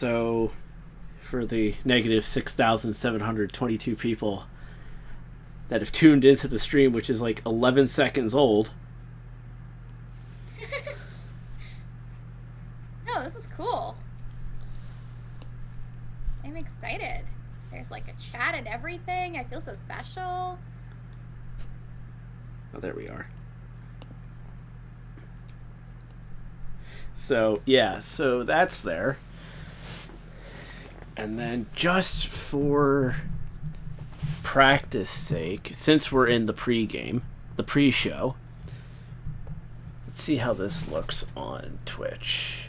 So, for the negative 6,722 people that have tuned into the stream, which is like 11 seconds old. No, this is cool. I'm excited. There's like a chat and everything. I feel so special. Oh, there we are. So, yeah, so that's there. And then just for practice sake, since we're in the pre-game, the pre-show, let's see how this looks on Twitch.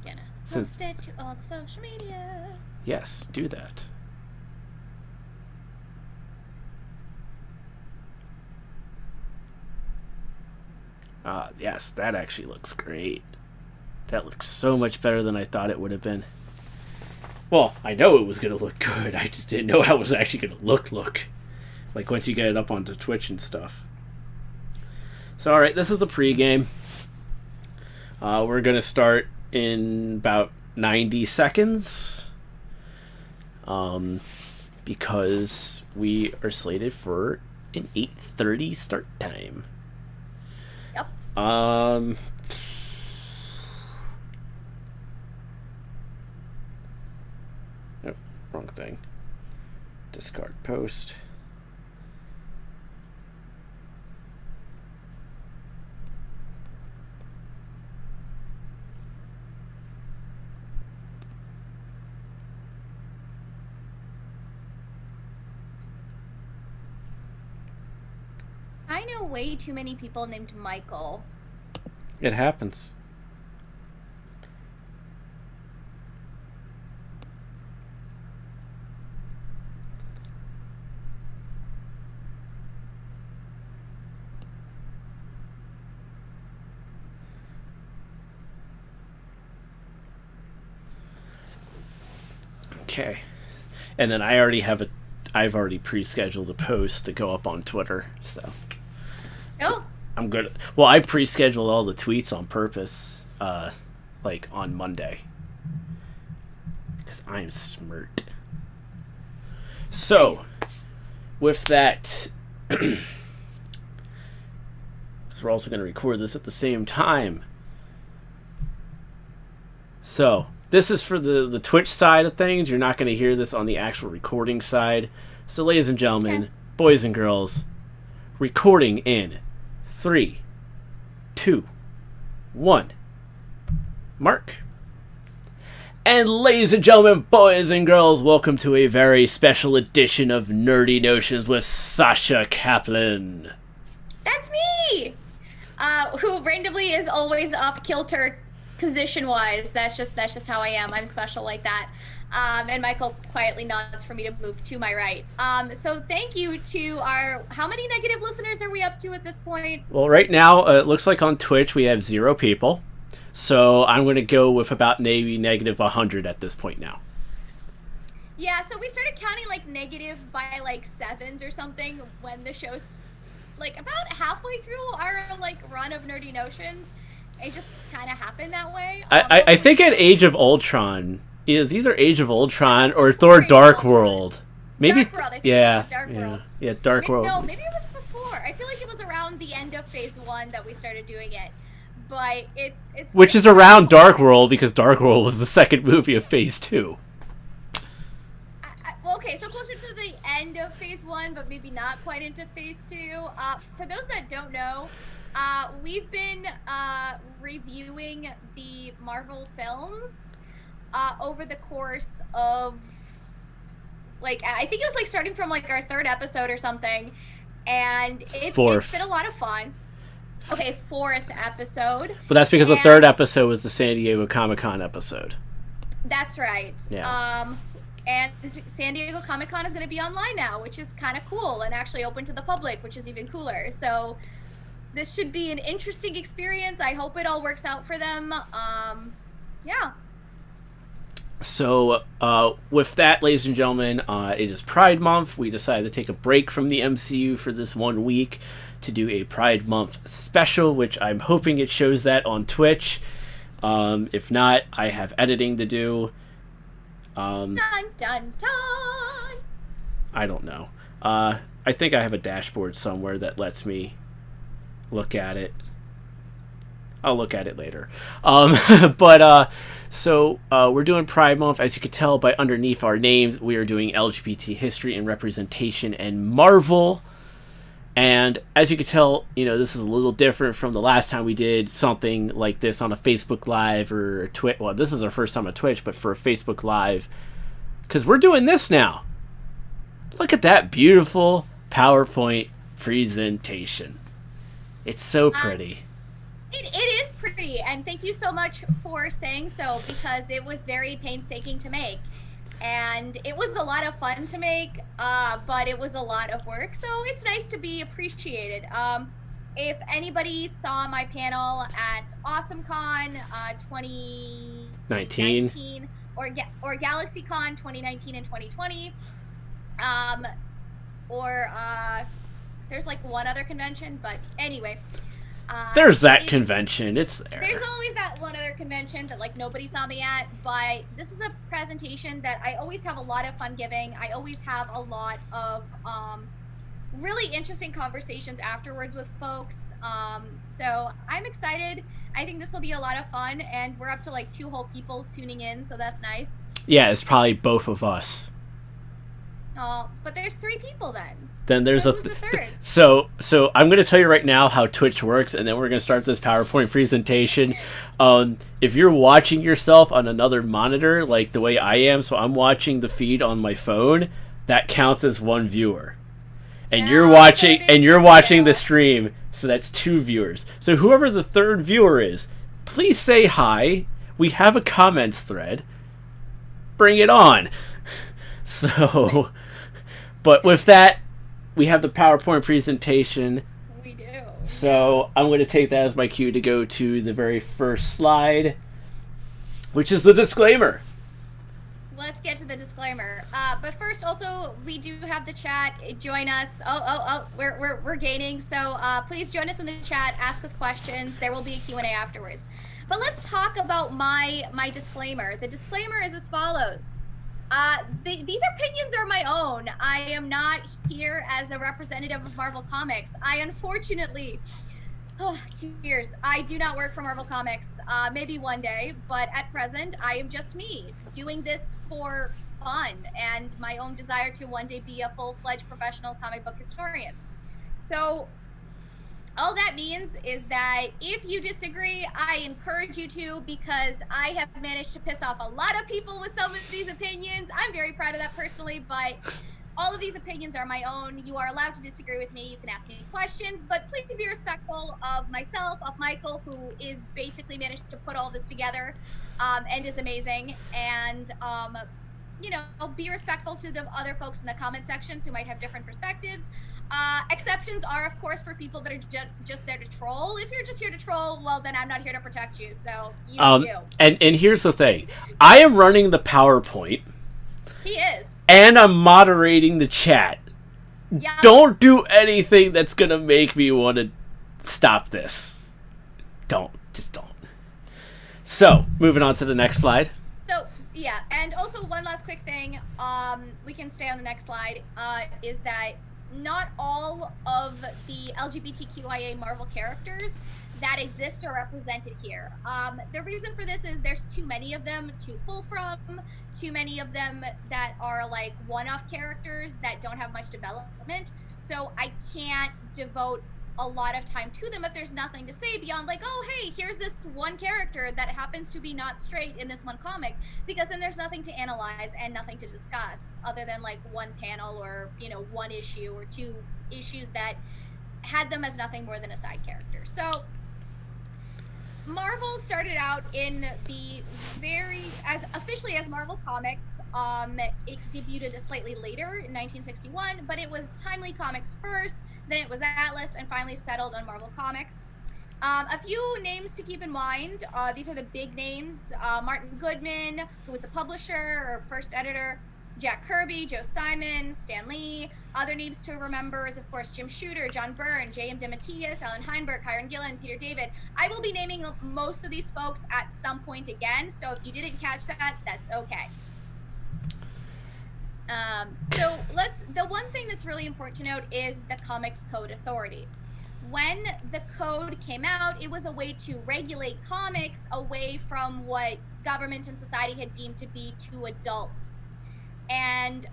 Gonna post it to all the social media. Yes, do that. Yes, that actually looks great. That looks so much better than I thought it would have been. Well, I know it was going to look good. I just didn't know how it was actually going to look. Like, once you get it up onto Twitch and stuff. So, alright, this is the pregame. We're going to start in about 90 seconds. Because we are slated for an 8:30 start time. Yep. Oh, wrong thing. Discard post. I know way too many people named Michael. It happens. Okay. And then I've already pre-scheduled a post to go up on Twitter, so. Oh. I'm good. Well, I pre-scheduled all the tweets on purpose, like on Monday. Because I'm smart. So, with that, because we're also going to record this at the same time. So, this is for the Twitch side of things. You're not going to hear this on the actual recording side. So, ladies and gentlemen, boys and girls, recording in 3, 2, 1. Mark. And ladies and gentlemen, boys and girls, welcome to a very special edition of Nerdy Notions with Sasha Kaplan. That's me! Who randomly is always off kilter position-wise. That's just how I am. I'm special like that. And Michael quietly nods for me to move to my right. So thank you to our... How many negative listeners are we up to at this point? Well, right now, it looks like on Twitch we have 0 people. So I'm going to go with about maybe negative 100 at this point now. Yeah, so we started counting like negative by like 7s or something when the show's like about halfway through our like run of Nerdy Notions. It just kind of happened that way. I think at Age of Ultron, is either Age of Ultron or Thor Dark World. Maybe Dark World, I think yeah, Dark World. Yeah, Dark World. No, maybe it was before. I feel like it was around the end of Phase 1 that we started doing it. But it's which is around Dark World because Dark World was the second movie of Phase 2. Well, okay, so closer to the end of Phase 1, but maybe not quite into Phase 2. For those that don't know, we've been reviewing the Marvel films over the course of, like, I think it was like starting from like our 3rd episode or something, and it's been a lot of fun. Okay, 4th episode. But that's because the 3rd episode was the San Diego Comic-Con episode. That's right. Yeah. And San Diego Comic-Con is going to be online now, which is kind of cool, and actually open to the public, which is even cooler. So this should be an interesting experience. I hope it all works out for them. Yeah. So, with that, ladies and gentlemen, it is Pride Month. We decided to take a break from the MCU for this 1 week to do a Pride Month special, which I'm hoping it shows that on Twitch. If not, I have editing to do. Dun, dun, dun. I don't know. I think I have a dashboard somewhere that lets me look at it. I'll look at it later. So we're doing Pride Month. As you can tell by underneath our names, we are doing LGBT history and representation and Marvel. And as you can tell, this is a little different from the last time we did something like this on a Facebook Live or a Twitch. Well, this is our first time on Twitch, but for a Facebook Live. Because we're doing this now. Look at that beautiful PowerPoint presentation. It's so pretty. It is pretty, and thank you so much for saying so, because it was very painstaking to make. And it was a lot of fun to make, but it was a lot of work, so it's nice to be appreciated. If anybody saw my panel at AwesomeCon 2019 or GalaxyCon 2019 and 2020, there's like one other convention, but anyway. There's that convention. It's there. There's always that one other convention that like nobody saw me at, but this is a presentation that I always have a lot of fun giving. I always have a lot of really interesting conversations afterwards with folks. So I'm excited. I think this will be a lot of fun, and we're up to like 2 whole people tuning in, so that's nice. Yeah, it's probably both of us. Oh, but there's 3 people then. Then there's a third. So I'm going to tell you right now how Twitch works, and then we're going to start this PowerPoint presentation. If you're watching yourself on another monitor, like the way I am, so I'm watching the feed on my phone, that counts as 1 viewer. And you're watching the stream, so that's 2 viewers. So whoever the 3rd viewer is, please say hi. We have a comments thread. Bring it on. So, but with that, we have the PowerPoint presentation. We do. So I'm going to take that as my cue to go to the very first slide, which is the disclaimer. Let's get to the disclaimer. But first, also, we do have the chat. Join us. We're gaining. So please join us in the chat. Ask us questions. There will be a Q&A afterwards. But let's talk about my disclaimer. The disclaimer is as follows. These opinions are my own. I am not here as a representative of Marvel Comics. I unfortunately, tears. I do not work for Marvel Comics. Maybe one day, but at present, I am just me doing this for fun and my own desire to one day be a full-fledged professional comic book historian. So all that means is that if you disagree, I encourage you to, because I have managed to piss off a lot of people with some of these opinions. I'm very proud of that personally, but all of these opinions are my own. You are allowed to disagree with me. You can ask me questions, but please be respectful of myself, of Michael, who is basically managed to put all this together and is amazing. And, be respectful to the other folks in the comment sections who might have different perspectives. Exceptions are, of course, for people that are just there to troll. If you're just here to troll, well, then I'm not here to protect you. So you do you. And here's the thing. I am running the PowerPoint. He is. And I'm moderating the chat. Yeah. Don't do anything that's going to make me want to stop this. Just don't. So, moving on to the next slide. So, yeah, and also one last quick thing, we can stay on the next slide, is that not all of the LGBTQIA Marvel characters that exist are represented here. The reason for this is there's too many of them to pull from, too many of them that are like one-off characters that don't have much development, so I can't devote a lot of time to them if there's nothing to say beyond like, oh, hey, here's this one character that happens to be not straight in this one comic, because then there's nothing to analyze and nothing to discuss other than like one panel or, one issue or 2 issues that had them as nothing more than a side character. So Marvel started out in the officially as Marvel Comics. It debuted slightly later in 1961, but it was Timely Comics first, then it was Atlas, and finally settled on Marvel Comics. A few names to keep in mind. These are the big names. Martin Goodman, who was the publisher or first editor, Jack Kirby, Joe Simon, Stan Lee, Other names to remember is, of course, Jim Shooter, John Byrne, J.M. DeMatteis, Ellen Heinberg, Hiram Gillen, Peter David. I will be naming most of these folks at some point again, so if you didn't catch that, that's okay. So the one thing that's really important to note is the Comics Code Authority. When the code came out, it was a way to regulate comics away from what government and society had deemed to be too adult. And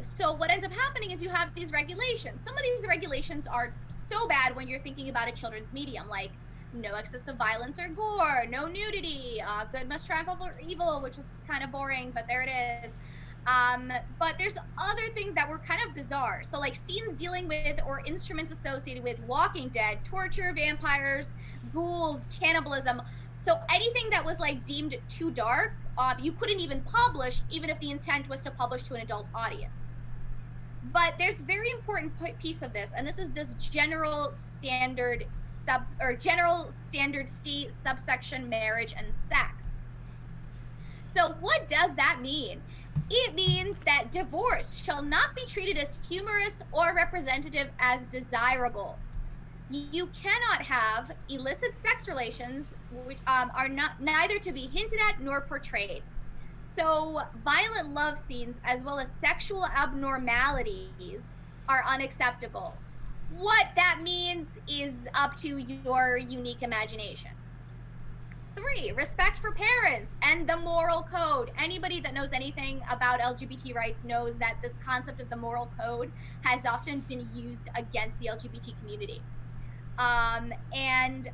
so what ends up happening is you have these regulations. Some of these regulations are so bad when you're thinking about a children's medium, like no excessive violence or gore, no nudity, good must triumph over evil, which is kind of boring, but there it is. But there's other things that were kind of bizarre. So like scenes dealing with or instruments associated with Walking Dead, torture, vampires, ghouls, cannibalism. So anything that was like deemed too dark, you couldn't even publish, even if the intent was to publish to an adult audience. But there's a very important piece of this, and this is this general standard C subsection marriage and sex. So what does that mean? It means that divorce shall not be treated as humorous or representative as desirable. You cannot have illicit sex relations, which are neither to be hinted at nor portrayed. So violent love scenes as well as sexual abnormalities are unacceptable. What that means is up to your unique imagination. 3, respect for parents and the moral code. Anybody that knows anything about LGBT rights knows that this concept of the moral code has often been used against the LGBT community. And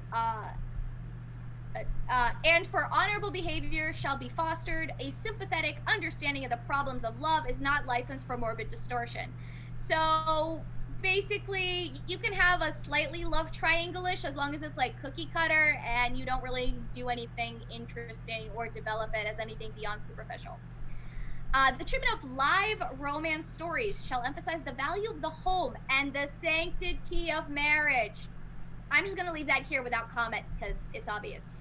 for honorable behavior shall be fostered. A sympathetic understanding of the problems of love is not licensed for morbid distortion. So basically, you can have a slightly love triangle-ish as long as it's like cookie cutter and you don't really do anything interesting or develop it as anything beyond superficial. The treatment of live romance stories shall emphasize the value of the home and the sanctity of marriage. I'm just going to leave that here without comment because it's obvious.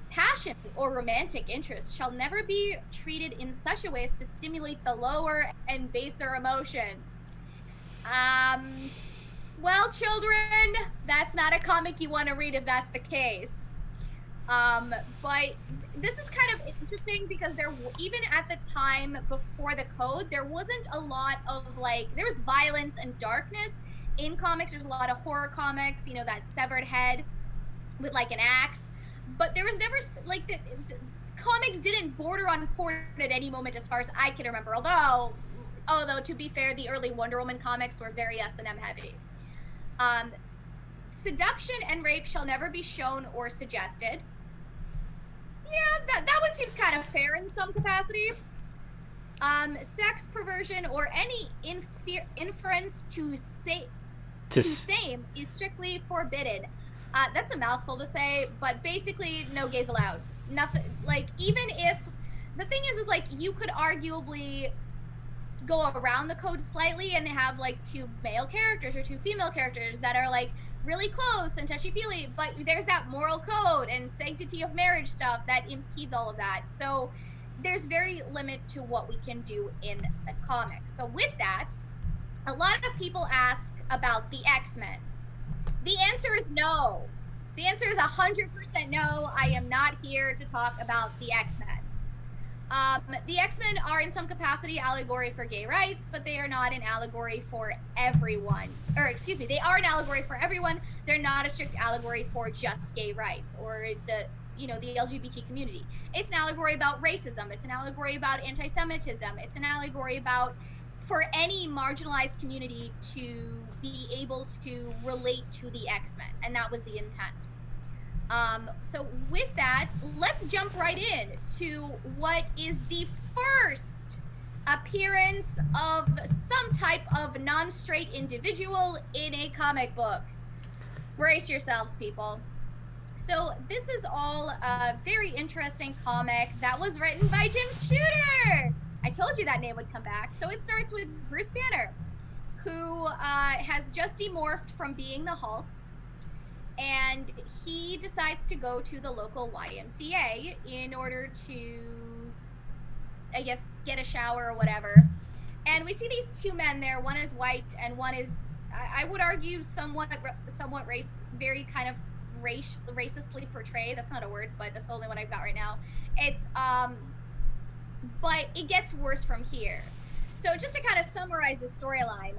Passion or romantic interest shall never be treated in such a way as to stimulate the lower and baser emotions. Well, children, that's not a comic you want to read if that's the case. But this is kind of interesting because even at the time before the code, there wasn't a lot of there was violence and darkness in comics. There's a lot of horror comics, that severed head with like an axe, but there was never the comics didn't border on porn at any moment as far as I can remember. Although to be fair, the early Wonder Woman comics were very S&M heavy. Seduction and rape shall never be shown or suggested. Yeah, that one seems kind of fair in some capacity. Sex, perversion, or any inference to same is strictly forbidden. That's a mouthful to say, but basically, no gays allowed. Nothing. Even if the thing is you could arguably go around the code slightly and have 2 male characters or 2 female characters that are really close and touchy-feely, but there's that moral code and sanctity of marriage stuff that impedes all of that. So there's very limit to what we can do in the comics. So with that, a lot of people ask about the X-Men. The answer is no. The answer is 100% no. I am not here to talk about the X-Men. The X-Men are in some capacity allegory for gay rights, but they are not an allegory for everyone. Or excuse me, they are an allegory for everyone. They're not a strict allegory for just gay rights or the LGBT community. It's an allegory about racism. It's an allegory about anti-Semitism. It's an allegory about for any marginalized community to be able to relate to the X-Men, and that was the intent. So with that, let's jump right in to what is the first appearance of some type of non-straight individual in a comic book. Brace yourselves, people. So this is all a very interesting comic that was written by Jim Shooter. I told you that name would come back. So it starts with Bruce Banner, who has just demorphed from being the Hulk. And he decides to go to the local YMCA in order to, I guess, get a shower or whatever. And we see these two men there. One is white, and one is, I would argue, somewhat very kind of racistly portrayed. That's not a word, but that's the only one I've got right now. It's but it gets worse from here. So just to kind of summarize the storyline,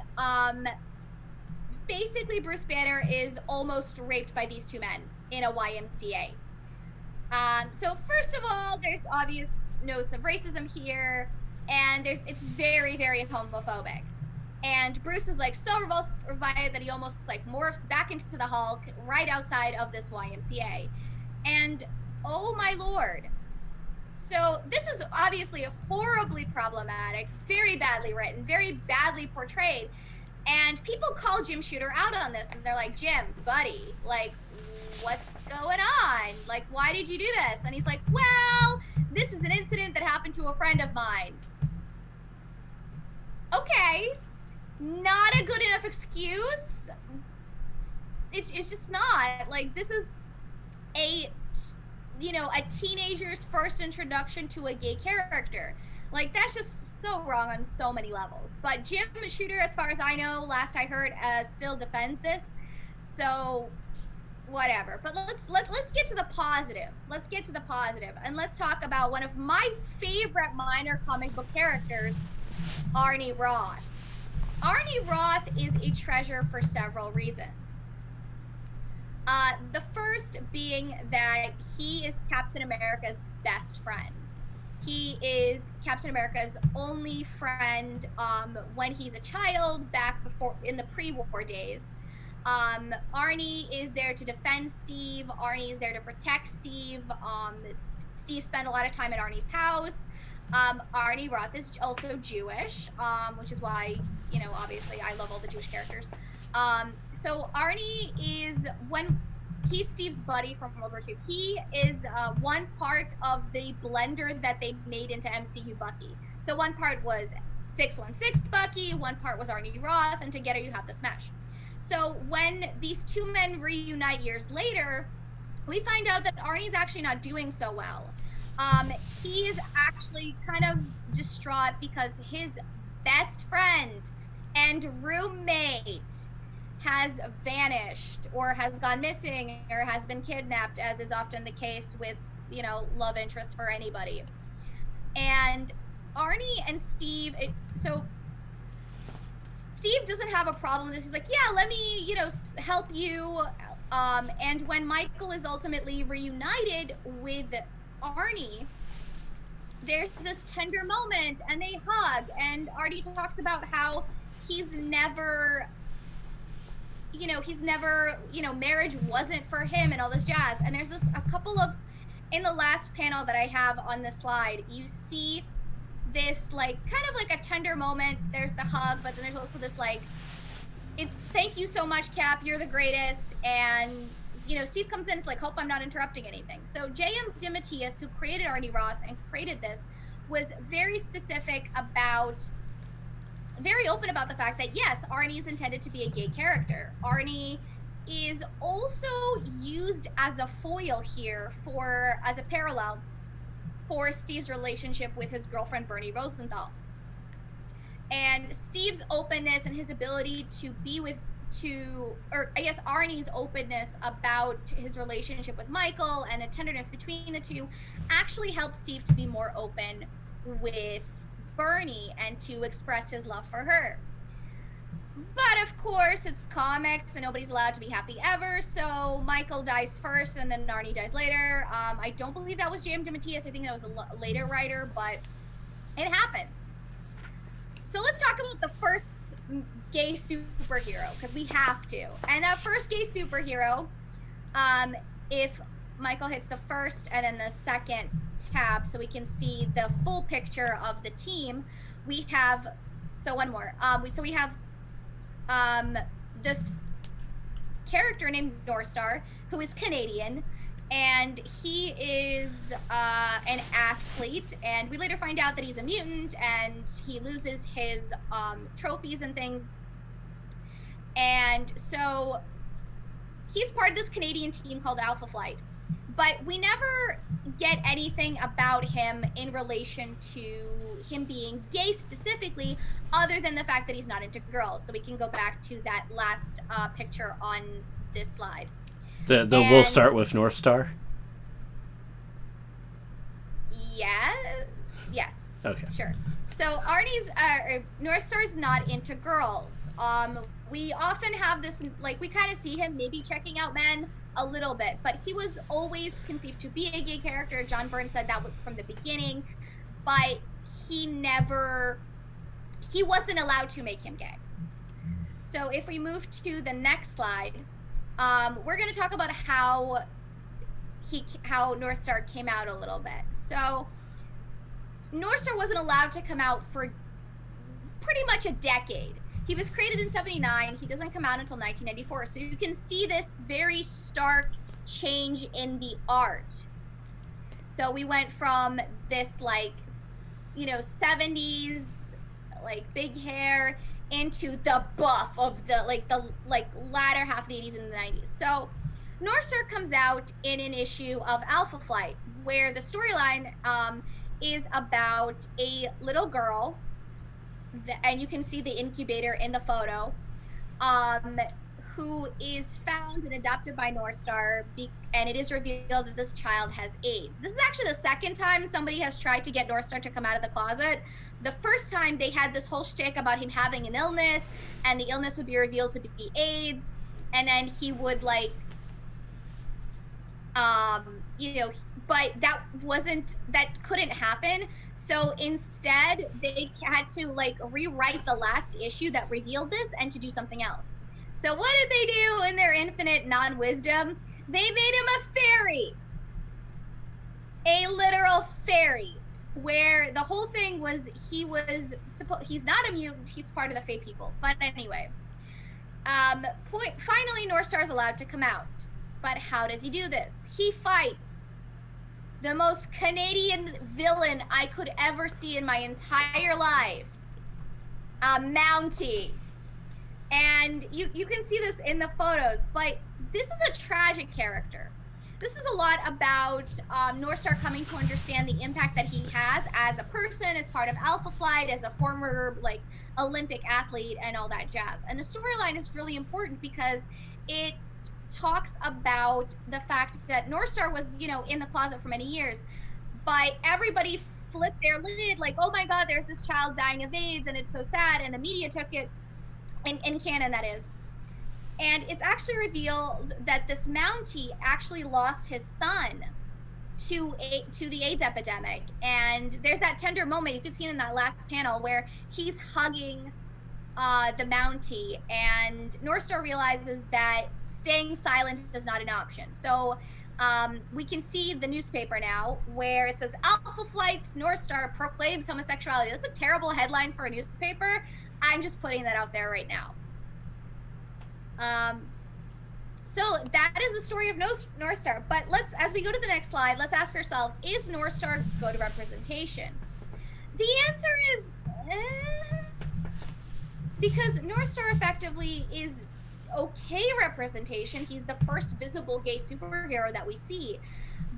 basically Bruce Banner is almost raped by these two men in a YMCA. So first of all, there's obvious notes of racism here, and it's very, very homophobic. And Bruce is like so repulsed by it that he almost like morphs back into the Hulk right outside of this YMCA. And oh my lord. So this is obviously horribly problematic, very badly written, very badly portrayed. And people call Jim Shooter out on this, and they're like, Jim, buddy, like, what's going on? Like, why did you do this? And he's like, well, this is an incident that happened to a friend of mine. Okay, not a good enough excuse. It's just not. Like, this is a teenager's first introduction to a gay character. Like, that's just so wrong on so many levels. But Jim Shooter, as far as I know, last I heard, still defends this. So, whatever. But let's get to the positive. Let's get to the positive, and let's talk about one of my favorite minor comic book characters, Arnie Roth. Arnie Roth is a treasure for several reasons. The first being that he is Captain America's best friend. He is Captain America's only friend when he's a child, back before in the pre-war days. Arnie is there to defend Steve. Arnie is there to protect Steve. Steve spent a lot of time at Arnie's house. Arnie Roth is also Jewish, which is why, obviously I love all the Jewish characters. So Arnie is, when he's Steve's buddy from World War II, he is one part of the blender that they made into MCU Bucky. So one part was 616 Bucky, one part was Arnie Roth, and together you have the smash. So when these two men reunite years later, we find out that Arnie's actually not doing so well. He is actually kind of distraught because his best friend and roommate has vanished, or has gone missing, or has been kidnapped, as is often the case with, love interest for anybody. And Arnie and Steve, so Steve doesn't have a problem with this. He's like, yeah, let me, help you. And when Michael is ultimately reunited with Arnie, there's this tender moment, and they hug, and Arnie talks about how he's never, marriage wasn't for him and all this jazz. And there's a couple of, in the last panel that I have on this slide, you see this, like, kind of like a tender moment. There's the hug, but then there's also this, like, it's thank you so much, Cap, you're the greatest. And, Steve comes in, it's like, hope I'm not interrupting anything. So J.M. DeMatteis, who created Arnie Roth and created this, was very specific about, very open about the fact that, yes, Arnie is intended to be a gay character. Arnie is also used as a foil here as a parallel for Steve's relationship with his girlfriend, Bernie Rosenthal. And Steve's openness and his ability to be Arnie's openness about his relationship with Michael and the tenderness between the two actually helped Steve to be more open with Bernie and to express his love for her. But of course, it's comics and nobody's allowed to be happy ever, so Michael dies first and then Arnie dies later. I don't believe that was J.M. DeMatteis. I think that was a later writer, but it happens. So let's talk about the first gay superhero, because we have to. And that first gay superhero, if Michael hits the first and then the second tab so we can see the full picture of the team, we have, so one more. We have this character named Northstar, who is Canadian, and he is an athlete, and we later find out that he's a mutant, and he loses his trophies and things. And so he's part of this Canadian team called Alpha Flight. But we never get anything about him in relation to him being gay specifically, other than the fact that he's not into girls. So we can go back to that last picture on this slide. We'll start with North Star. Yeah. Yes. Okay. Sure. So Arnie's North Star's not into girls. We often have this, like, we kind of see him maybe checking out men a little bit, but he was always conceived to be a gay character. John Byrne said that from the beginning, but he wasn't allowed to make him gay. So if we move to the next slide, we're going to talk about how North Star came out a little bit. So North Star wasn't allowed to come out for pretty much a decade. He was created in 1979. He doesn't come out until 1994. So you can see this very stark change in the art. So we went from this, like, 70s, like, big hair into the buff of the latter half of the 80s and the 90s. So North Star comes out in an issue of Alpha Flight, where the storyline is about a little girl, and you can see the incubator in the photo, who is found and adopted by North Star, and it is revealed that this child has AIDS. This is actually the second time somebody has tried to get North Star to come out of the closet. The first time they had this whole shtick about him having an illness, and the illness would be revealed to be AIDS, and then he would, like, but that couldn't happen. So instead, they had to, like, rewrite the last issue that revealed this and to do something else. So what did they do in their infinite non-wisdom? They made him a fairy. A literal fairy. Where the whole thing was, he's not a mutant, he's part of the Fae people. But anyway, finally North Star is allowed to come out. But how does he do this? He fights the most Canadian villain I could ever see in my entire life, a Mountie. And you can see this in the photos, but this is a tragic character. This is a lot about North Star coming to understand the impact that he has as a person, as part of Alpha Flight, as a former, like, Olympic athlete and all that jazz. And the storyline is really important because it talks about the fact that North Star was, in the closet for many years, but everybody flipped their lid, like, oh my God, there's this child dying of AIDS and it's so sad, and the media took it, in canon that is. And it's actually revealed that this Mountie actually lost his son to the AIDS epidemic. And there's that tender moment you can see in that last panel where he's hugging the Mountie, and North Star realizes that staying silent is not an option. So we can see the newspaper now where it says Alpha Flight's North Star proclaims homosexuality. That's a terrible headline for a newspaper. I'm just putting that out there right now. So that is the story of North Star. But as we go to the next slide, let's ask ourselves, is North Star good representation? The answer is because North Star effectively is okay representation. He's the first visible gay superhero that we see.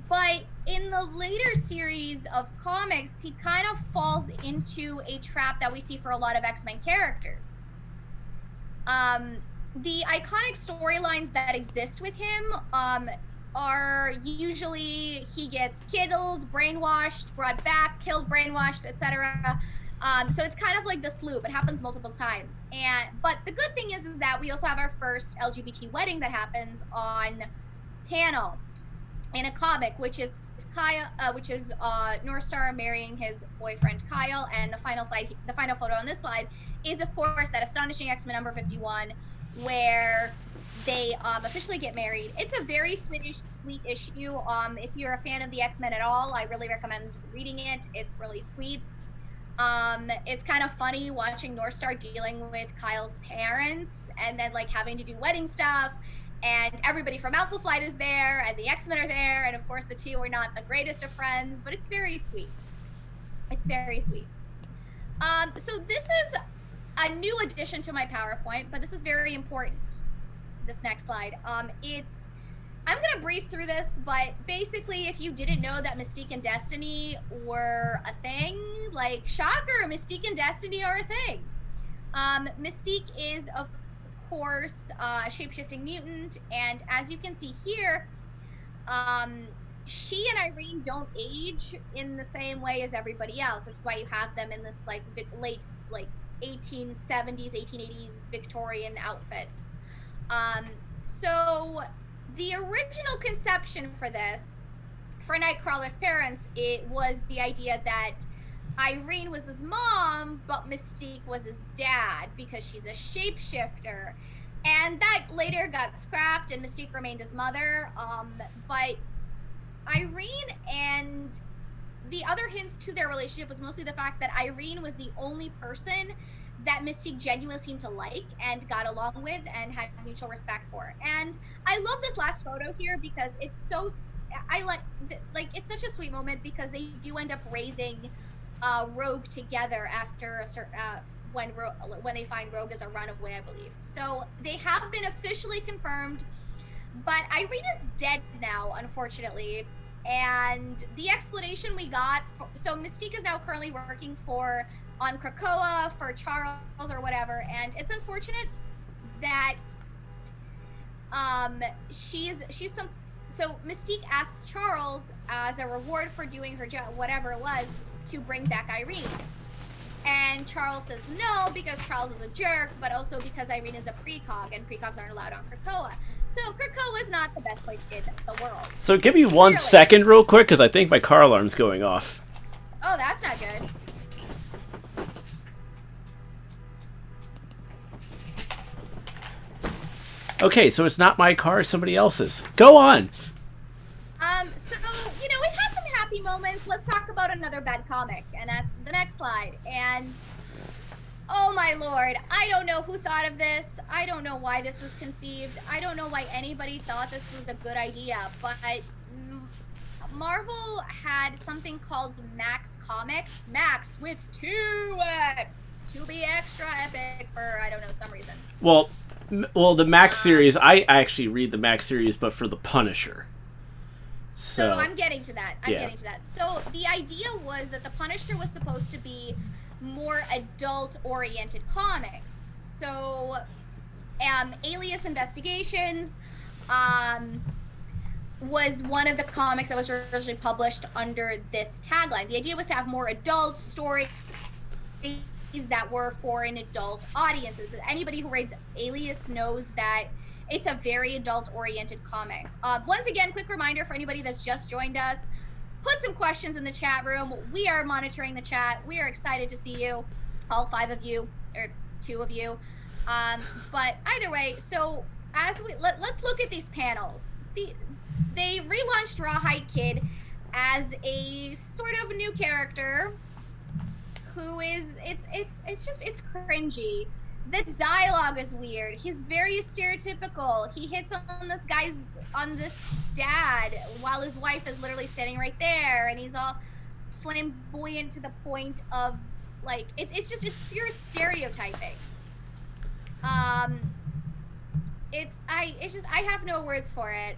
But in the later series of comics, he kind of falls into a trap that we see for a lot of X-Men characters. The iconic storylines that exist with him are usually he gets killed, brainwashed, brought back, killed, brainwashed, etc. So it's kind of like this loop. It happens multiple times. But the good thing is that we also have our first LGBT wedding that happens on panel in a comic, which is Kyle, North Star marrying his boyfriend Kyle, and the final photo on this slide is, of course, that astonishing X-Men number 51, where they officially get married. It's a very sweet issue. If you're a fan of the X-Men at all, I really recommend reading it. It's really sweet. It's kind of funny watching North Star dealing with Kyle's parents and then, like, having to do wedding stuff, and everybody from Alpha Flight is there and the X-Men are there, and of course the two are not the greatest of friends, but it's very sweet. It's very sweet. So this is a new addition to my PowerPoint, but this is very important. This next slide. It's I'm gonna breeze through this, but basically, if you didn't know that Mystique and Destiny were a thing, like, shocker, Mystique and Destiny are a thing. Mystique is, of course, a shape-shifting mutant, and as you can see here, she and Irene don't age in the same way as everybody else, which is why you have them in this like late like 1870s, 1880s Victorian outfits. So the original conception for this, for Nightcrawler's parents, it was the idea that Irene was his mom, but Mystique was his dad because she's a shapeshifter. And that later got scrapped and Mystique remained his mother. But Irene and the other hints to their relationship was mostly the fact that Irene was the only person that Mystique genuinely seemed to like and got along with and had mutual respect for. And I love this last photo here because it's so, I like it's such a sweet moment because they do end up raising Rogue together after a certain, when they find Rogue as a runaway, I believe. So they have been officially confirmed, but Irene is dead now, unfortunately. And the explanation we got, so Mystique is now currently working on Krakoa for Charles or whatever, and it's unfortunate that so Mystique asks Charles as a reward for doing her job, whatever it was, to bring back Irene. And Charles says no because Charles is a jerk, but also because Irene is a precog and precogs aren't allowed on Krakoa. So Krakoa is not the best place in the world. So give me 1 second real quick because I think my car alarm's going off. Oh, that's not good. Okay, so it's not my car, it's somebody else's. Go on. So, we've had some happy moments. Let's talk about another bad comic, and that's the next slide. And, oh my lord, I don't know who thought of this. I don't know why this was conceived. I don't know why anybody thought this was a good idea, but Marvel had something called Max Comics. Max with 2X. To be extra epic for, I don't know, some reason. Well, the Max series, I actually read the Max series, but for the Punisher. So I'm getting to that. Getting to that. So the idea was that the Punisher was supposed to be more adult-oriented comics. So, Alias Investigations was one of the comics that was originally published under this tagline. The idea was to have more adult stories that were for an adult audiences. Anybody who reads Alias knows that it's a very adult-oriented comic. Once again, quick reminder for anybody that's just joined us, put some questions in the chat room. We are monitoring the chat. We are excited to see you, all 5 of you, or 2 of you. But either way, so as let's look at these panels. They relaunched Rawhide Kid as a sort of new character who is, it's cringy. The dialogue is weird. He's very stereotypical. He hits on this dad while his wife is literally standing right there, and he's all flamboyant to the point of like it's pure stereotyping. I have no words for it.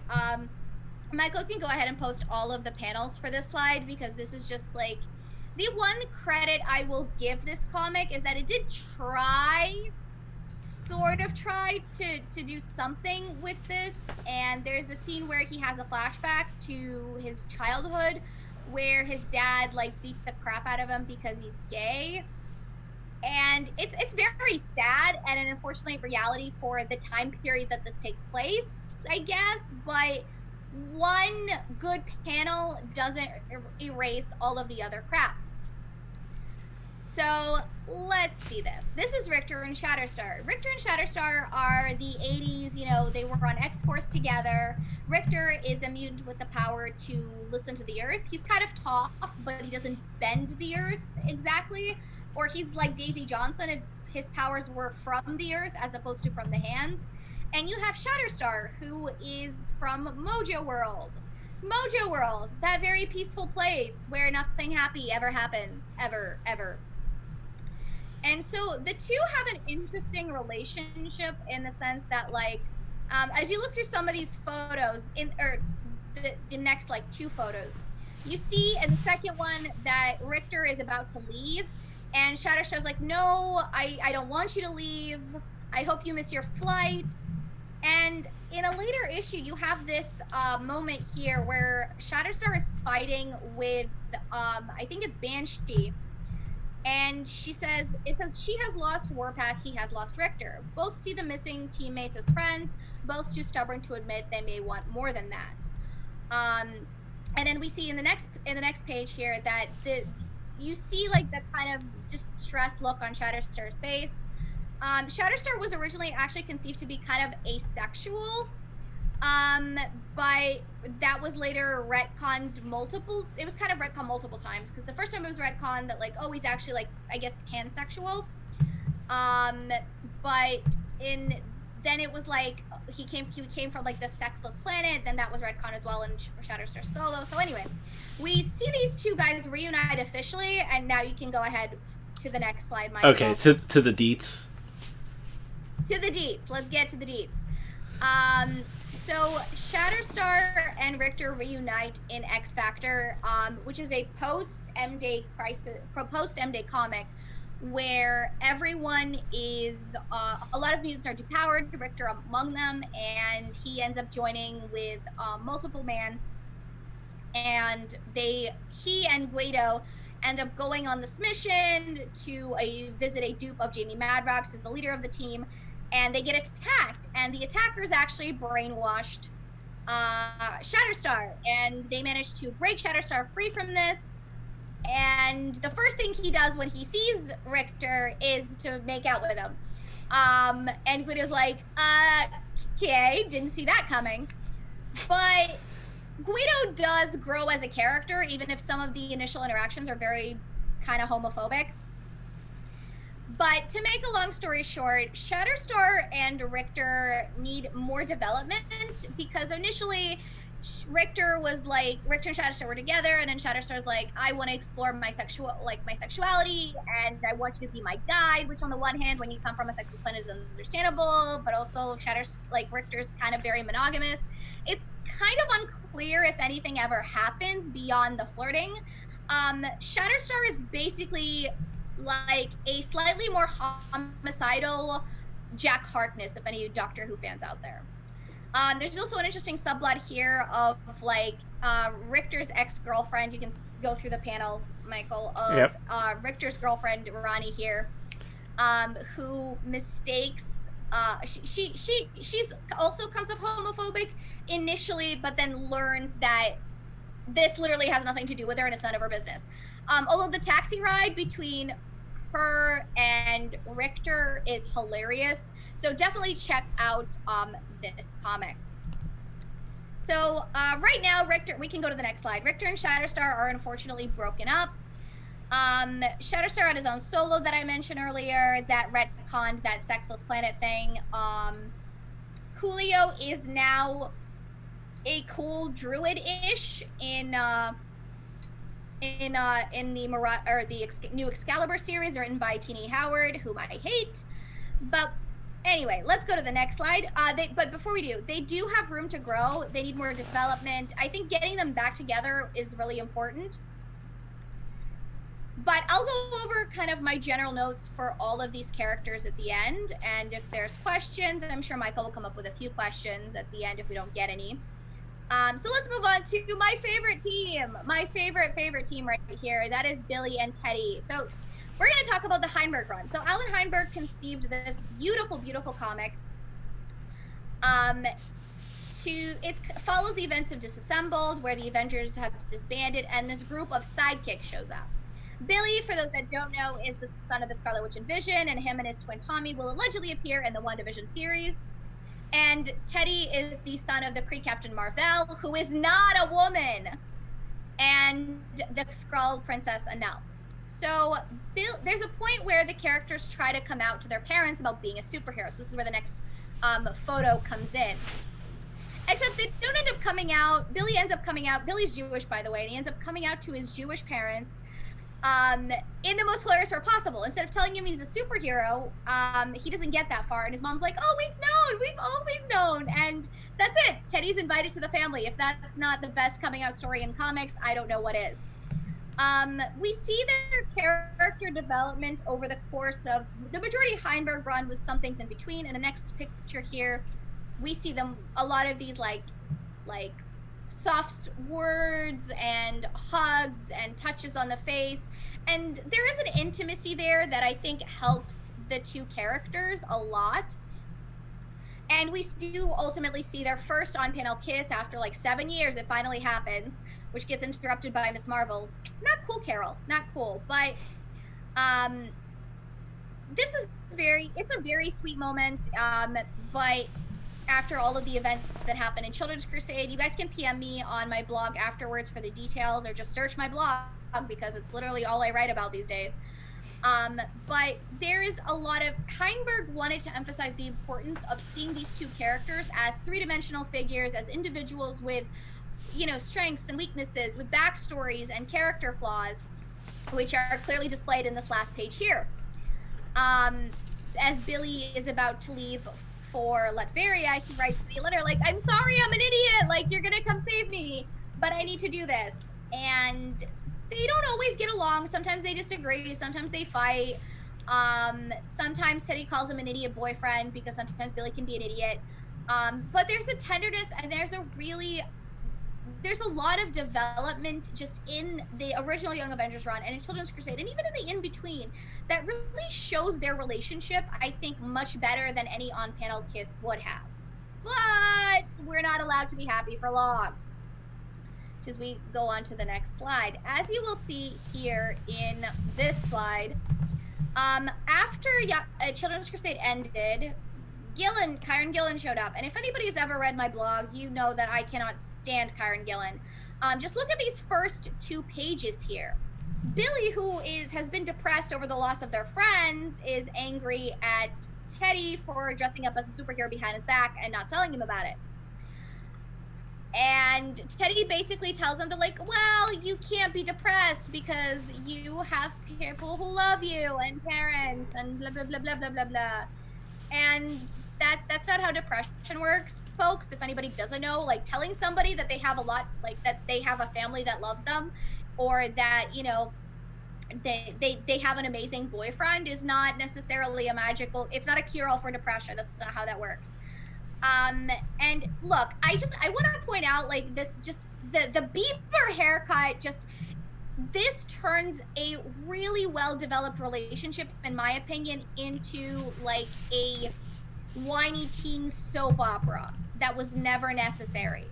Michael can go ahead and post all of the panels for this slide because this is just like the one credit I will give this comic is that it did sort of try to do something with this, and there's a scene where he has a flashback to his childhood where his dad like beats the crap out of him because he's gay, and it's very sad and an unfortunate reality for the time period that this takes place, I guess, but one good panel doesn't erase all of the other crap. So let's see this. This is Richter and Shatterstar. Richter and Shatterstar are the 80s, they were on X-Force together. Richter is a mutant with the power to listen to the earth. He's kind of tough, but he doesn't bend the earth exactly. Or he's like Daisy Johnson, and his powers were from the earth as opposed to from the hands. And you have Shatterstar, who is from Mojo World. Mojo World, that very peaceful place where nothing happy ever happens, ever, ever. And so the two have an interesting relationship in the sense that, like, As you look through some of these photos, or the next like 2 photos, you see in the second one that Richter is about to leave, and Shatterstar's like, no, I don't want you to leave. I hope you miss your flight. And in a later issue, you have this moment here where Shatterstar is fighting with, I think it's Banshee. And it says she has lost Warpath, he has lost Richter. Both see the missing teammates as friends, both too stubborn to admit they may want more than that. And then we see in the next page here that you see like the kind of distressed look on Shatterstar's face. Shatterstar was originally actually conceived to be kind of asexual, but that was later retconned multiple times, because the first time it was retconned that like, oh, he's actually like, I guess, pansexual. But then it was like he came from like the sexless planet, then that was retconned as well in Shatterstar Solo. So anyway, we see these 2 guys reunite officially, and now you can go ahead to the next slide, Michael. Okay, to the deets. To the deets. Let's get to the deets. So Shatterstar and Richter reunite in X Factor, which is a post M-Day comic where everyone is, a lot of mutants are depowered, Richter among them, and he ends up joining with Multiple Man, and he and Guido end up going on this mission to visit a dupe of Jamie Madrox, who's the leader of the team, and they get attacked, and the attackers actually brainwashed Shatterstar, and they manage to break Shatterstar free from this. And the first thing he does when he sees Richter is to make out with him. And Guido's like, okay, didn't see that coming. But Guido does grow as a character, even if some of the initial interactions are very kind of homophobic. But to make a long story short, Shatterstar and Richter need more development, because initially Richter and Shatterstar were together, and then Shatterstar's like, I want to explore my sexuality, and I want you to be my guide, which on the one hand, when you come from a sexist planet, is understandable, but also Richter's kind of very monogamous. It's kind of unclear if anything ever happens beyond the flirting. Shatterstar is basically like a slightly more homicidal Jack Harkness, if any Doctor Who fans out there. There's also an interesting subplot here of like Richter's ex-girlfriend. You can go through the panels, Michael, of Richter's girlfriend Ronnie here, who mistakes. She's also comes off homophobic initially, but then learns that this literally has nothing to do with her and it's none of her business. Although the taxi ride between her and Richter is hilarious, so definitely check out this comic. So right now, we can go to the next slide. Richter and Shatterstar are unfortunately broken up. Shatterstar had his own solo that I mentioned earlier that retconned that sexless planet thing. Coolio is now a cool druid-ish in the new Excalibur series written by Tini Howard, whom I hate. But anyway, let's go to the next slide. But before we do, they do have room to grow. They need more development. I think getting them back together is really important. But I'll go over kind of my general notes for all of these characters at the end. And if there's questions, and I'm sure Michael will come up with a few questions at the end if we don't get any. So let's move on to my favorite team. My favorite team right here. That is Billy and Teddy. So we're going to talk about the Heinberg run. So Alan Heinberg conceived this beautiful, beautiful comic. It follows the events of Disassembled, where the Avengers have disbanded, and this group of sidekicks shows up. Billy, for those that don't know, is the son of the Scarlet Witch and Vision, and him and his twin Tommy will allegedly appear in the WandaVision series. And Teddy is the son of the Kree Captain Marvel, who is not a woman, and the Skrull Princess Anel. So there's a point where the characters try to come out to their parents about being a superhero. So this is where the next photo comes in. Except they don't end up coming out. Billy ends up coming out. Billy's Jewish, by the way, and he ends up coming out to his Jewish parents. in the most hilarious way possible. Instead of telling him he's a superhero, he doesn't get that far, and his mom's like, "Oh, we've always known," and that's it. Teddy's invited to the family. If that's not the best coming out story in comics, I don't know what is. We see their character development over the course of the majority of Heinberg run with some things in between. In the next picture here, we see them a lot of these like soft words and hugs and touches on the face, and there is an intimacy there that I think helps the two characters a lot. And we do ultimately see their first on-panel kiss after like 7 years. It finally happens, which gets interrupted by Miss Marvel. Not cool, Carol. Not cool. But this is it's a very sweet moment. But after all of the events that happen in Children's Crusade, you guys can PM me on my blog afterwards for the details, or just search my blog because it's literally all I write about these days. But there is a lot of, Heinberg wanted to emphasize the importance of seeing these two characters as three-dimensional figures, as individuals with, you know, strengths and weaknesses, with backstories and character flaws, which are clearly displayed in this last page here. As Billy is about to leave for Latveria, he writes me a letter like, "I'm sorry, I'm an idiot, like, you're gonna come save me, but I need to do this." And they don't always get along. Sometimes they disagree. Sometimes they fight. Sometimes Teddy calls him an idiot boyfriend because sometimes Billy can be an idiot. But there's a tenderness, and there's a lot of development just in the original Young Avengers run and in Children's Crusade, and even in the in-between, that really shows their relationship, I think, much better than any on-panel kiss would have. But we're not allowed to be happy for long. As we go on to the next slide. As you will see here in this slide, after Children's Crusade ended, Kieron Gillen showed up. And if anybody's ever read my blog, you know that I cannot stand Kieron Gillen. Just look at these first 2 pages here. Billy, who has been depressed over the loss of their friends, is angry at Teddy for dressing up as a superhero behind his back and not telling him about it. And Teddy basically tells him that, like, well, you can't be depressed because you have people who love you and parents and blah, blah, blah, blah, blah, blah, blah. And that's not how depression works, folks. If anybody doesn't know, like, telling somebody that they have a lot, like, that they have a family that loves them, or that, you know, they have an amazing boyfriend is not necessarily it's not a cure-all for depression. That's not how that works. And look, I want to point out, like, this, just the Bieber haircut, just, this turns a really well-developed relationship, in my opinion, into like a whiny teen soap opera that was never necessary.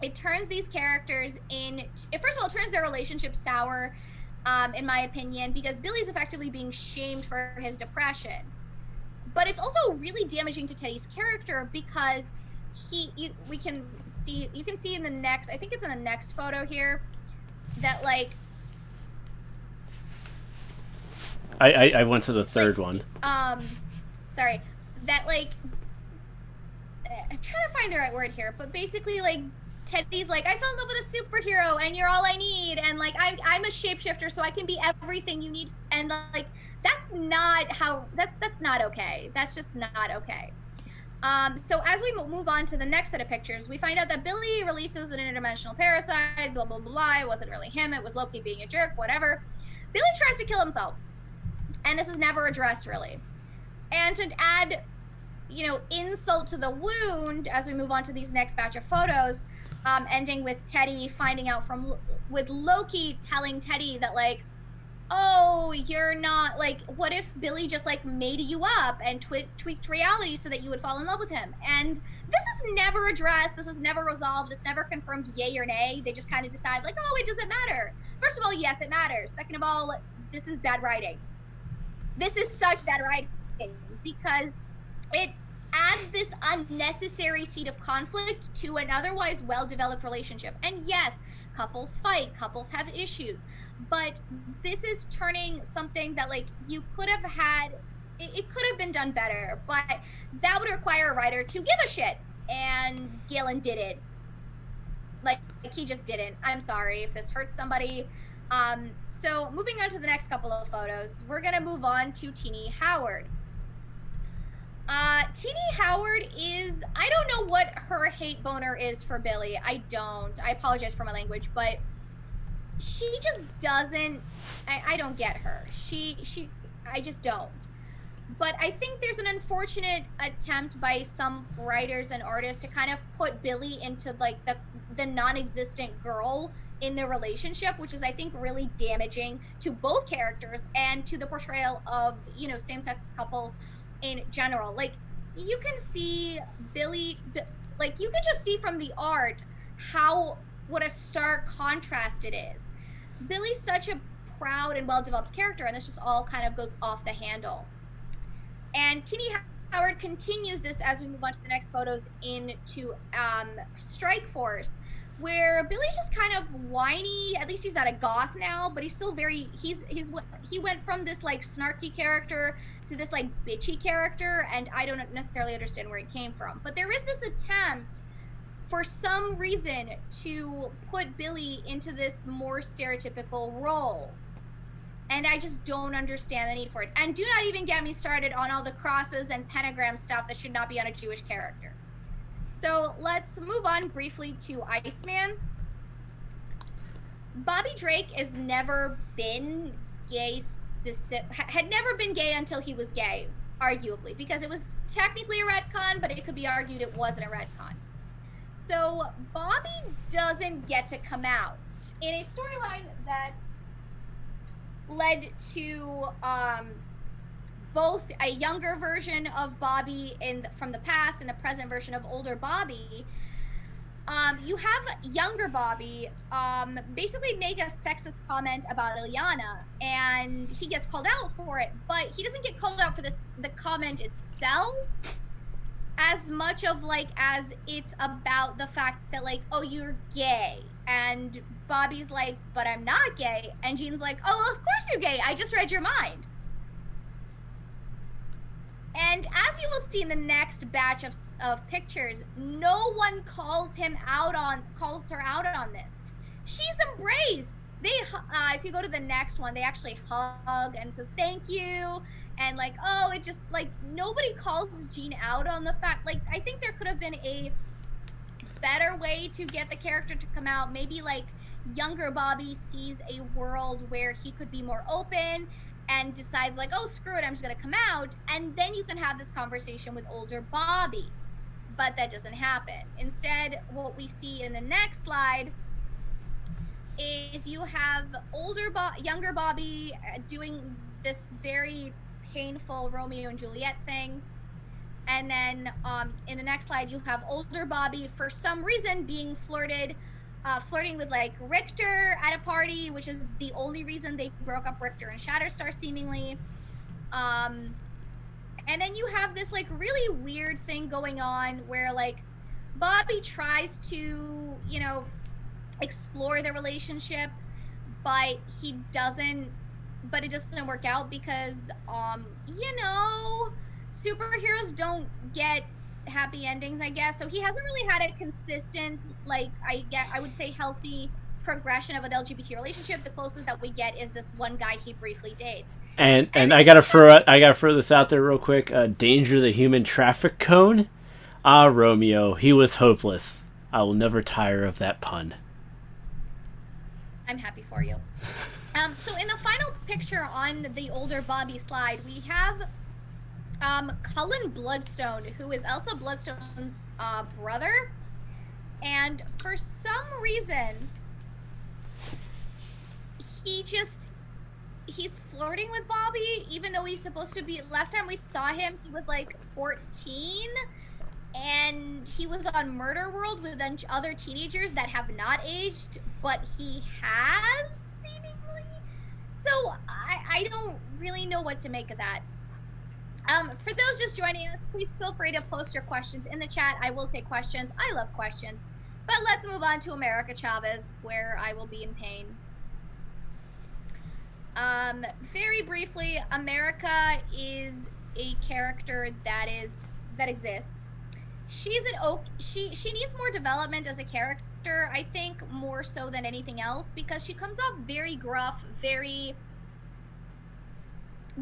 It turns these characters first of all, it turns their relationship sour, in my opinion, because Billy's effectively being shamed for his depression. But it's also really damaging to Teddy's character because you can see in the next, I think it's in the next photo here, that, like, I went to the third one. Sorry, that, like, I'm trying to find the right word here, but basically, like, Teddy's like, I fell in love with a superhero and you're all I need, and, like, I'm a shapeshifter so I can be everything you need, and, like, that's not okay. That's just not okay. So as we move on to the next set of pictures, we find out that Billy releases an interdimensional parasite, blah, blah, blah. It wasn't really him. It was Loki being a jerk, whatever. Billy tries to kill himself. And this is never addressed, really. And to add, you know, insult to the wound, as we move on to these next batch of photos, ending with Teddy finding out with Loki telling Teddy that, like, oh, you're not, like, what if Billy just, like, made you up and tweaked reality so that you would fall in love with him? And this is never addressed. This is never resolved. It's never confirmed yay or nay. They just kind of decide, like, oh, it doesn't matter. First of all, yes, it matters. Second of all, this is bad writing. This is such bad writing because it adds this unnecessary seed of conflict to an otherwise well-developed relationship. And yes, couples fight, couples have issues, but this is turning something that, like, you could have had, it could have been done better, but that would require a writer to give a shit, and Gillen didn't. Like, he just didn't. I'm sorry if this hurts somebody. So moving on to the next couple of photos, we're gonna move on to Teenie Howard. Teenie Howard is, I don't know what her hate boner is for Billy. I apologize for my language, but she just doesn't, I don't get her. I just don't. But I think there's an unfortunate attempt by some writers and artists to kind of put Billy into like the non-existent girl in their relationship, which is, I think, really damaging to both characters and to the portrayal of, you know, same-sex couples in general. Like, you can see Billy, like, you can just see from the art what a stark contrast it is. Billy's such a proud and well-developed character, and this just all kind of goes off the handle. And Teenie Howard continues this as we move on to the next photos into Strike Force, where Billy's just kind of whiny. At least he's not a goth now, but he's still very, he went from this like snarky character to this like bitchy character, and I don't necessarily understand where he came from. But there is this attempt for some reason to put Billy into this more stereotypical role. And I just don't understand the need for it. And do not even get me started on all the crosses and pentagram stuff that should not be on a Jewish character. So let's move on briefly to Iceman. Bobby Drake has never been gay, had never been gay until he was gay, arguably, because it was technically a retcon, but it could be argued it wasn't a retcon. So Bobby doesn't get to come out in a storyline that led to both a younger version of Bobby from the past and a present version of older Bobby. You have younger Bobby basically make a sexist comment about Ileana, and he gets called out for it, but he doesn't get called out for the comment itself as much of like as it's about the fact that like, oh, you're gay. And Bobby's like, but I'm not gay. And Jean's like, oh, of course you're gay. I just read your mind. And as you will see in the next batch of pictures, no one calls her out on this. She's embraced. If you go to the next one, they actually hug and says thank you. And like, oh, it just like, nobody calls Jean out on the fact, like, I think there could have been a better way to get the character to come out. Maybe like younger Bobby sees a world where he could be more open and decides like, oh, screw it, I'm just gonna come out. And then you can have this conversation with older Bobby. But that doesn't happen. Instead, what we see in the next slide is you have younger Bobby doing this very painful Romeo and Juliet thing. And then in the next slide, you have older Bobby, for some reason, being flirting with like Richter at a party, which is the only reason they broke up Richter and Shatterstar, seemingly. And then you have this like really weird thing going on where like Bobby tries to, you know, explore their relationship, but it doesn't work out because, you know, superheroes don't get happy endings, I guess. So he hasn't really had a consistent, like, I would say healthy progression of an LGBT relationship. The closest that we get is this one guy he briefly dates. And I gotta throw this out there real quick. Danger the human traffic cone. Romeo, he was hopeless. I will never tire of that pun. I'm happy for you. So in the final picture on the older Bobby slide, we have Cullen Bloodstone, who is Elsa Bloodstone's brother. And for some reason, he's flirting with Bobby, even though he's supposed to be, last time we saw him, he was like 14, and he was on Murder World with other teenagers that have not aged, but he has, seemingly. So I don't really know what to make of that. For those just joining us, please feel free to post your questions in the chat. I will take questions. I love questions. But let's move on to America Chavez, where I will be in pain. Very briefly, America is a character that exists. She's she needs more development as a character, character, I think, more so than anything else, because she comes off very gruff, very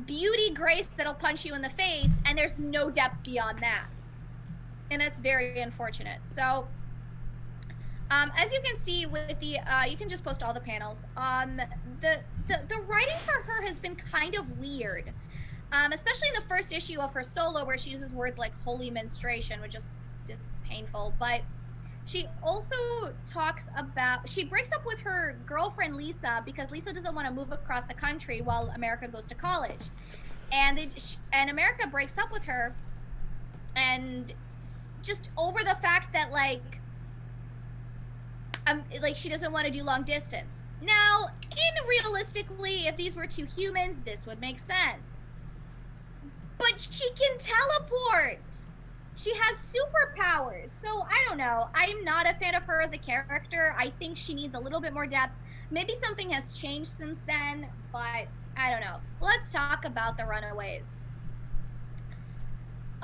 beauty grace that'll punch you in the face, and there's no depth beyond that. And it's very unfortunate. So as you can see with the, you can just post all the panels. The writing for her has been kind of weird, especially in the first issue of her solo, where she uses words like holy menstruation, which is painful. But she also talks about, she breaks up with her girlfriend Lisa because Lisa doesn't want to move across the country while America goes to college, and America breaks up with her, and just over the fact that like she doesn't want to do long distance. Now, realistically, if these were two humans, this would make sense. But she can teleport. She has superpowers. So I don't know. I'm not a fan of her as a character. I think she needs a little bit more depth. Maybe something has changed since then, but I don't know. Let's talk about the Runaways.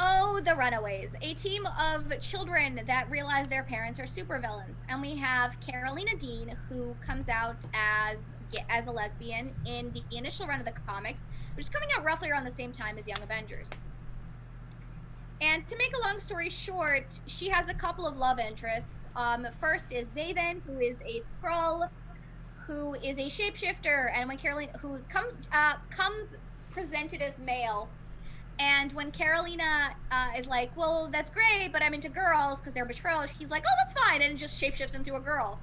Oh, the Runaways, a team of children that realize their parents are supervillains. And we have Carolina Dean, who comes out as a lesbian in the initial run of the comics, which is coming out roughly around the same time as Young Avengers. And to make a long story short, she has a couple of love interests. First is Zaven, who is a Skrull, who is a shapeshifter, and when Carolina, who comes presented as male. And when Carolina is like, well, that's great, but I'm into girls because they're betrothed, he's like, oh, that's fine, and just shapeshifts into a girl.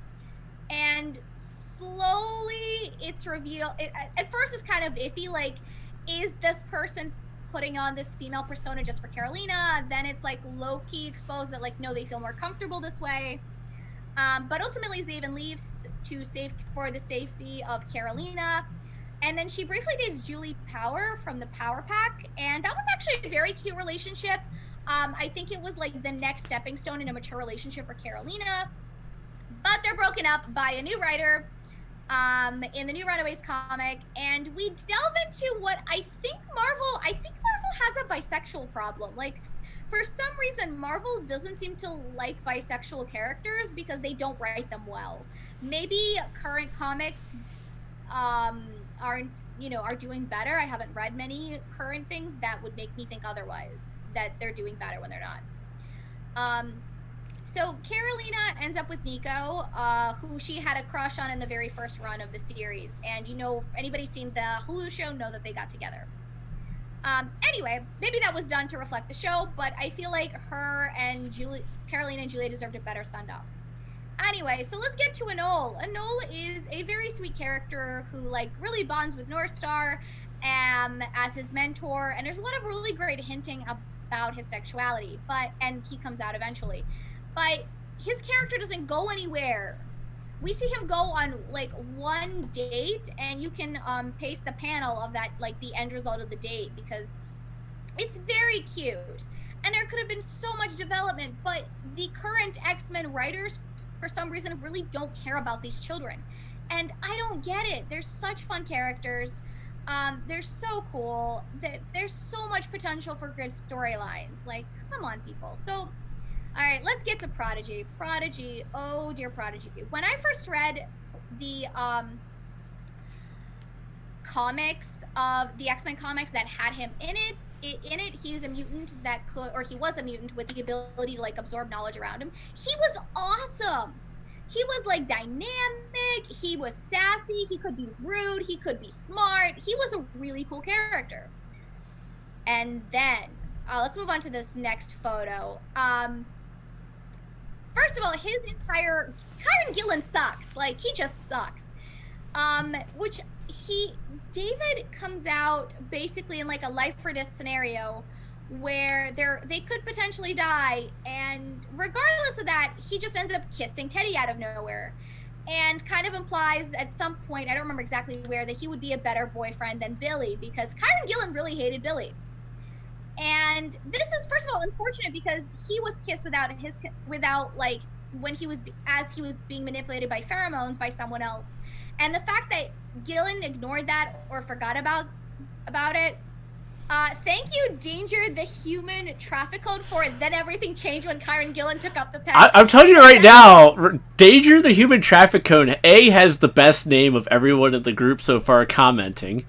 And slowly it's revealed, at first it's kind of iffy, like, is this person putting on this female persona just for Carolina? Then it's like low-key exposed that like, no, they feel more comfortable this way. But ultimately Zaven leaves for the safety of Carolina. And then she briefly dates Julie Power from the Power Pack, and that was actually a very cute relationship. I think it was like the next stepping stone in a mature relationship for Carolina, but they're broken up by a new writer in the new Runaways comic, and we delve into what I think Marvel has a bisexual problem. Like, for some reason, Marvel doesn't seem to like bisexual characters because they don't write them well. Maybe current comics are doing better. I haven't read many current things that would make me think otherwise, that they're doing better when they're not. So Carolina ends up with Nico, who she had a crush on in the very first run of the series. And anybody seen the Hulu show know that they got together. Anyway, maybe that was done to reflect the show, but I feel like her and Carolina and Julia deserved a better send-off. Anyway, so let's get to Anole. Anole is a very sweet character who like really bonds with Northstar as his mentor, and there's a lot of really great hinting about his sexuality, and he comes out eventually. But his character doesn't go anywhere. We see him go on like one date, and you can paste the panel of that, like the end result of the date, because it's very cute. And there could have been so much development, but the current X-Men writers for some reason really don't care about these children, and I don't get it. They're such fun characters. They're so cool. There's so much potential for good storylines. Like, come on, people. So all right, let's get to Prodigy. Oh dear, Prodigy. When I first read the comics of the X-Men comics that had him in it, he was a mutant he was a mutant with the ability to like absorb knowledge around him. He was awesome. He was like dynamic, he was sassy, he could be rude, he could be smart. He was a really cool character. And then let's move on to this next photo. First of all, Kieron Gillen sucks. Like, he just sucks. David comes out basically in like a life or death scenario where they could potentially die, and regardless of that, he just ends up kissing Teddy out of nowhere, and kind of implies at some point, I don't remember exactly where, that he would be a better boyfriend than Billy, because Kieron Gillen really hated Billy. And this is, first of all, unfortunate because he was kissed without like when he was being manipulated by pheromones by someone else. And the fact that Gillen ignored that or forgot about it Thank you, Danger the Human Traffic Cone, for Then Everything Changed When Kieran Gillen Took Up the Pen. I'm telling you right now, Danger the Human Traffic Cone, A, has the best name of everyone in the group so far commenting.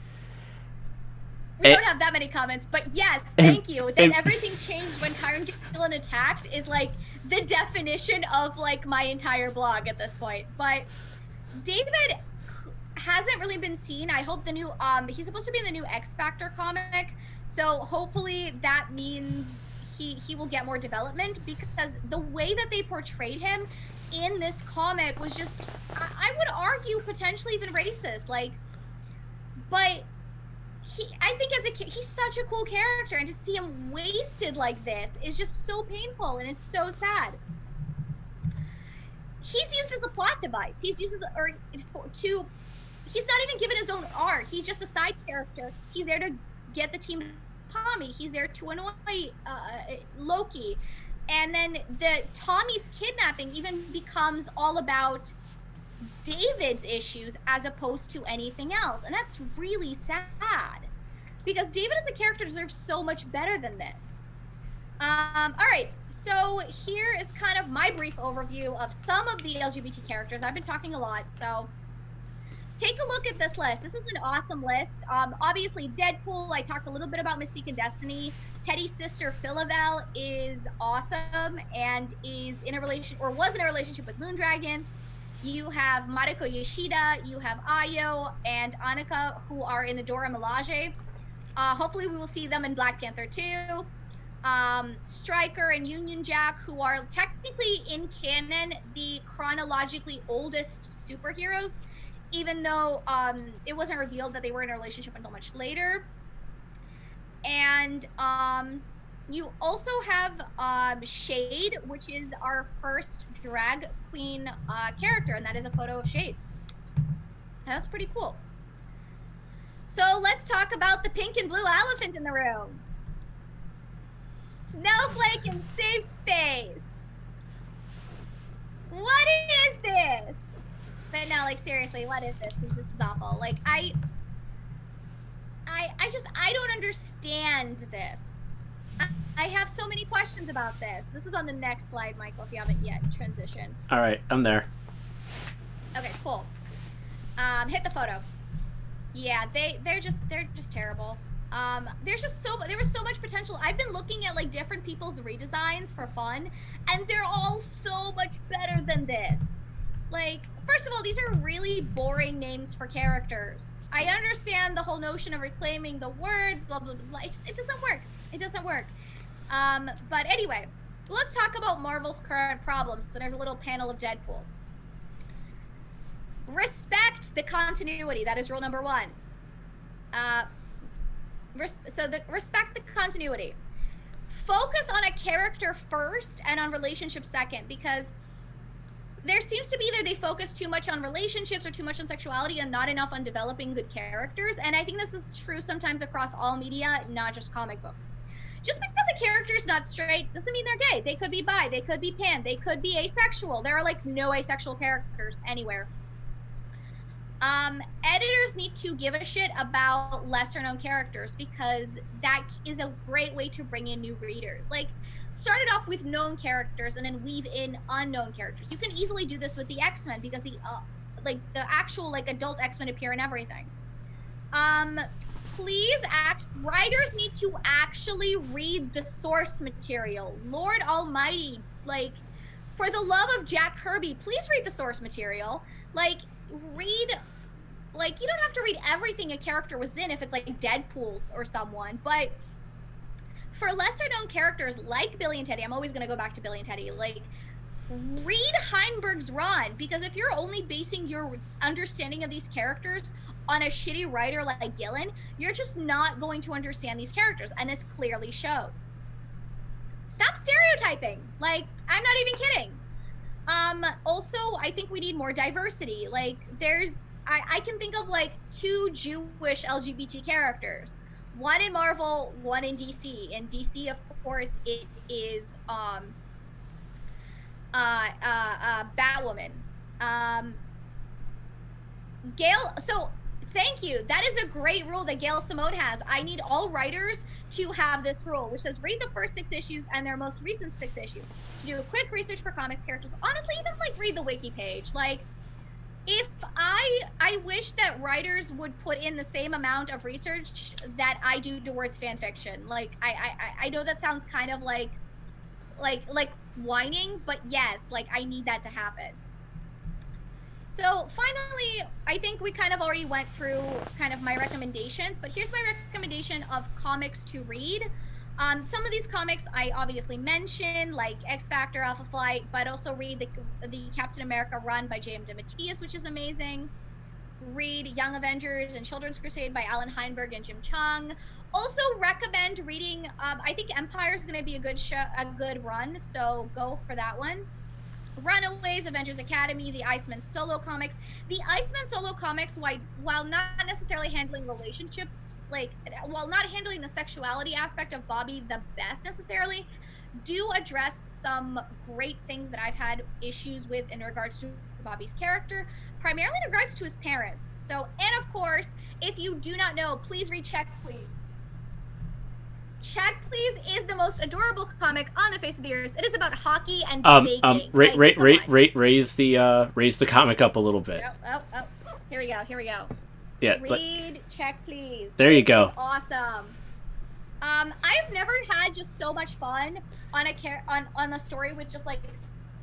We don't have that many comments, but yes, thank you. Then Everything Changed When Kieran Gillen Attacked is like the definition of like my entire blog at this point. But David hasn't really been seen. I hope the new he's supposed to be in the new X Factor comic, so hopefully that means he will get more development, because the way that they portrayed him in this comic was just, I would argue, potentially even racist. Like, but I think as a kid, he's such a cool character, and to see him wasted like this is just so painful, and it's so sad. He's used as a plot device. He's used as he's not even given his own arc. He's just a side character. He's there to get the team Tommy. He's there to annoy Loki. And then Tommy's kidnapping even becomes all about David's issues as opposed to anything else. And that's really sad, because David as a character deserves so much better than this. All right, so here is kind of my brief overview of some of the LGBT characters. I've been talking a lot, so take a look at this list. This is an awesome list. Obviously, Deadpool, I talked a little bit about Mystique and Destiny. Teddy's sister, Philavel, is awesome and is in a relationship, or was in a relationship with Moondragon. You have Mariko Yoshida, you have Ayo and Annika, who are in the Dora Milaje. Hopefully we will see them in Black Panther 2. Stryker and Union Jack, who are technically in canon the chronologically oldest superheroes, even though it wasn't revealed that they were in a relationship until much later. And you also have Shade, which is our first drag queen character, and that is a photo of Shade. That's pretty cool. So let's talk about the pink and blue elephant in the room. Snowflake in Safe Space. What is this? But no, like, seriously, what is this? Because this is awful. Like, I don't understand this. I have so many questions about this. This is on the next slide, Michael, if you haven't yet transitioned. All right, I'm there. Okay, cool. Hit the photo. Yeah, they're just terrible. There was so much potential. I've been looking at like different people's redesigns for fun, and they're all so much better than this. Like, first of all, these are really boring names for characters. I understand the whole notion of reclaiming the word, blah, blah, blah. It doesn't work. It doesn't work. But anyway, let's talk about Marvel's current problems. So there's a little panel of Deadpool. Respect the continuity. That is rule number 1. Respect the continuity. Focus on a character first and on relationships second, because there seems to be either they focus too much on relationships or too much on sexuality and not enough on developing good characters. And I think this is true sometimes across all media, not just comic books. Just because a character is not straight doesn't mean they're gay. They could be bi, they could be pan, they could be asexual. There are like no asexual characters anywhere. Editors need to give a shit about lesser known characters, because that is a great way to bring in new readers. Like, start it off with known characters and then weave in unknown characters. You can easily do this with the X-Men, because the actual like adult X-Men appear in everything. Writers need to actually read the source material. Lord Almighty, like, for the love of Jack Kirby, please read the source material. Like, you don't have to read everything a character was in if it's like Deadpool's or someone, but for lesser known characters like Billy and Teddy, I'm always going to go back to Billy and Teddy, like, read Heinberg's run, because if you're only basing your understanding of these characters on a shitty writer like Gillen, you're just not going to understand these characters, and this clearly shows. Stop stereotyping. Like, I'm not even kidding. Also, I think we need more diversity. Like, I can think of like 2 Jewish LGBT characters. One in Marvel, one in DC. In DC, of course, it is Batwoman. Thank you. That is a great rule that Gail Simone has. I need all writers to have this rule, which says read the first 6 issues and their most recent 6 issues to do a quick research for comics characters. Honestly, even like read the wiki page. Like, if I wish that writers would put in the same amount of research that I do towards fan fiction. Like, I know that sounds kind of like whining, but yes, like I need that to happen. So finally, I think we kind of already went through kind of my recommendations, but here's my recommendation of comics to read. Some of these comics I obviously mentioned, like X Factor, Alpha Flight, but also read the Captain America run by J.M. DeMatteis, which is amazing. Read Young Avengers and Children's Crusade by Alan Heinberg and Jim Chung. Also recommend reading, I think Empire is going to be a good run, so go for that one. Runaways, Avengers Academy, the Iceman solo comics. The Iceman solo comics, while not necessarily handling relationships, like while not handling the sexuality aspect of Bobby the best necessarily, do address some great things that I've had issues with in regards to Bobby's character, primarily in regards to his parents. So, and of course, if you do not know, please read Check Please. Check Please is the most adorable comic on the face of the earth. It is about hockey and baking. Raise the comic up a little bit. Oh. Here we go. Yeah. Read Check Please. There you go. Awesome. I've never had just so much fun on a story with just like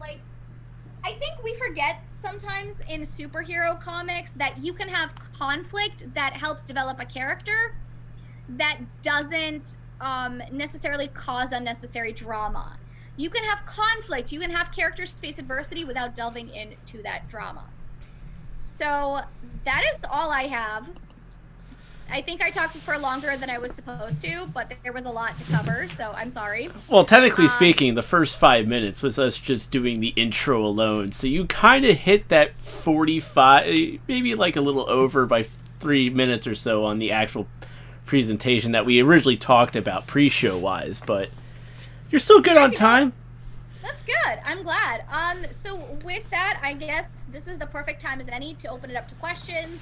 I think we forget sometimes in superhero comics that you can have conflict that helps develop a character that doesn't necessarily cause unnecessary drama. You can have conflict, you can have characters face adversity without delving into that drama. So that is all I have. I think I talked for longer than I was supposed to, but there was a lot to cover, so I'm sorry. Well, technically speaking, the first 5 minutes was us just doing the intro alone, so you kind of hit that 45, maybe like a little over by 3 minutes or so on the actual presentation that we originally talked about pre-show wise, but you're still good on time. That's good. I'm glad. So with that, I guess this is the perfect time as any to open it up to questions.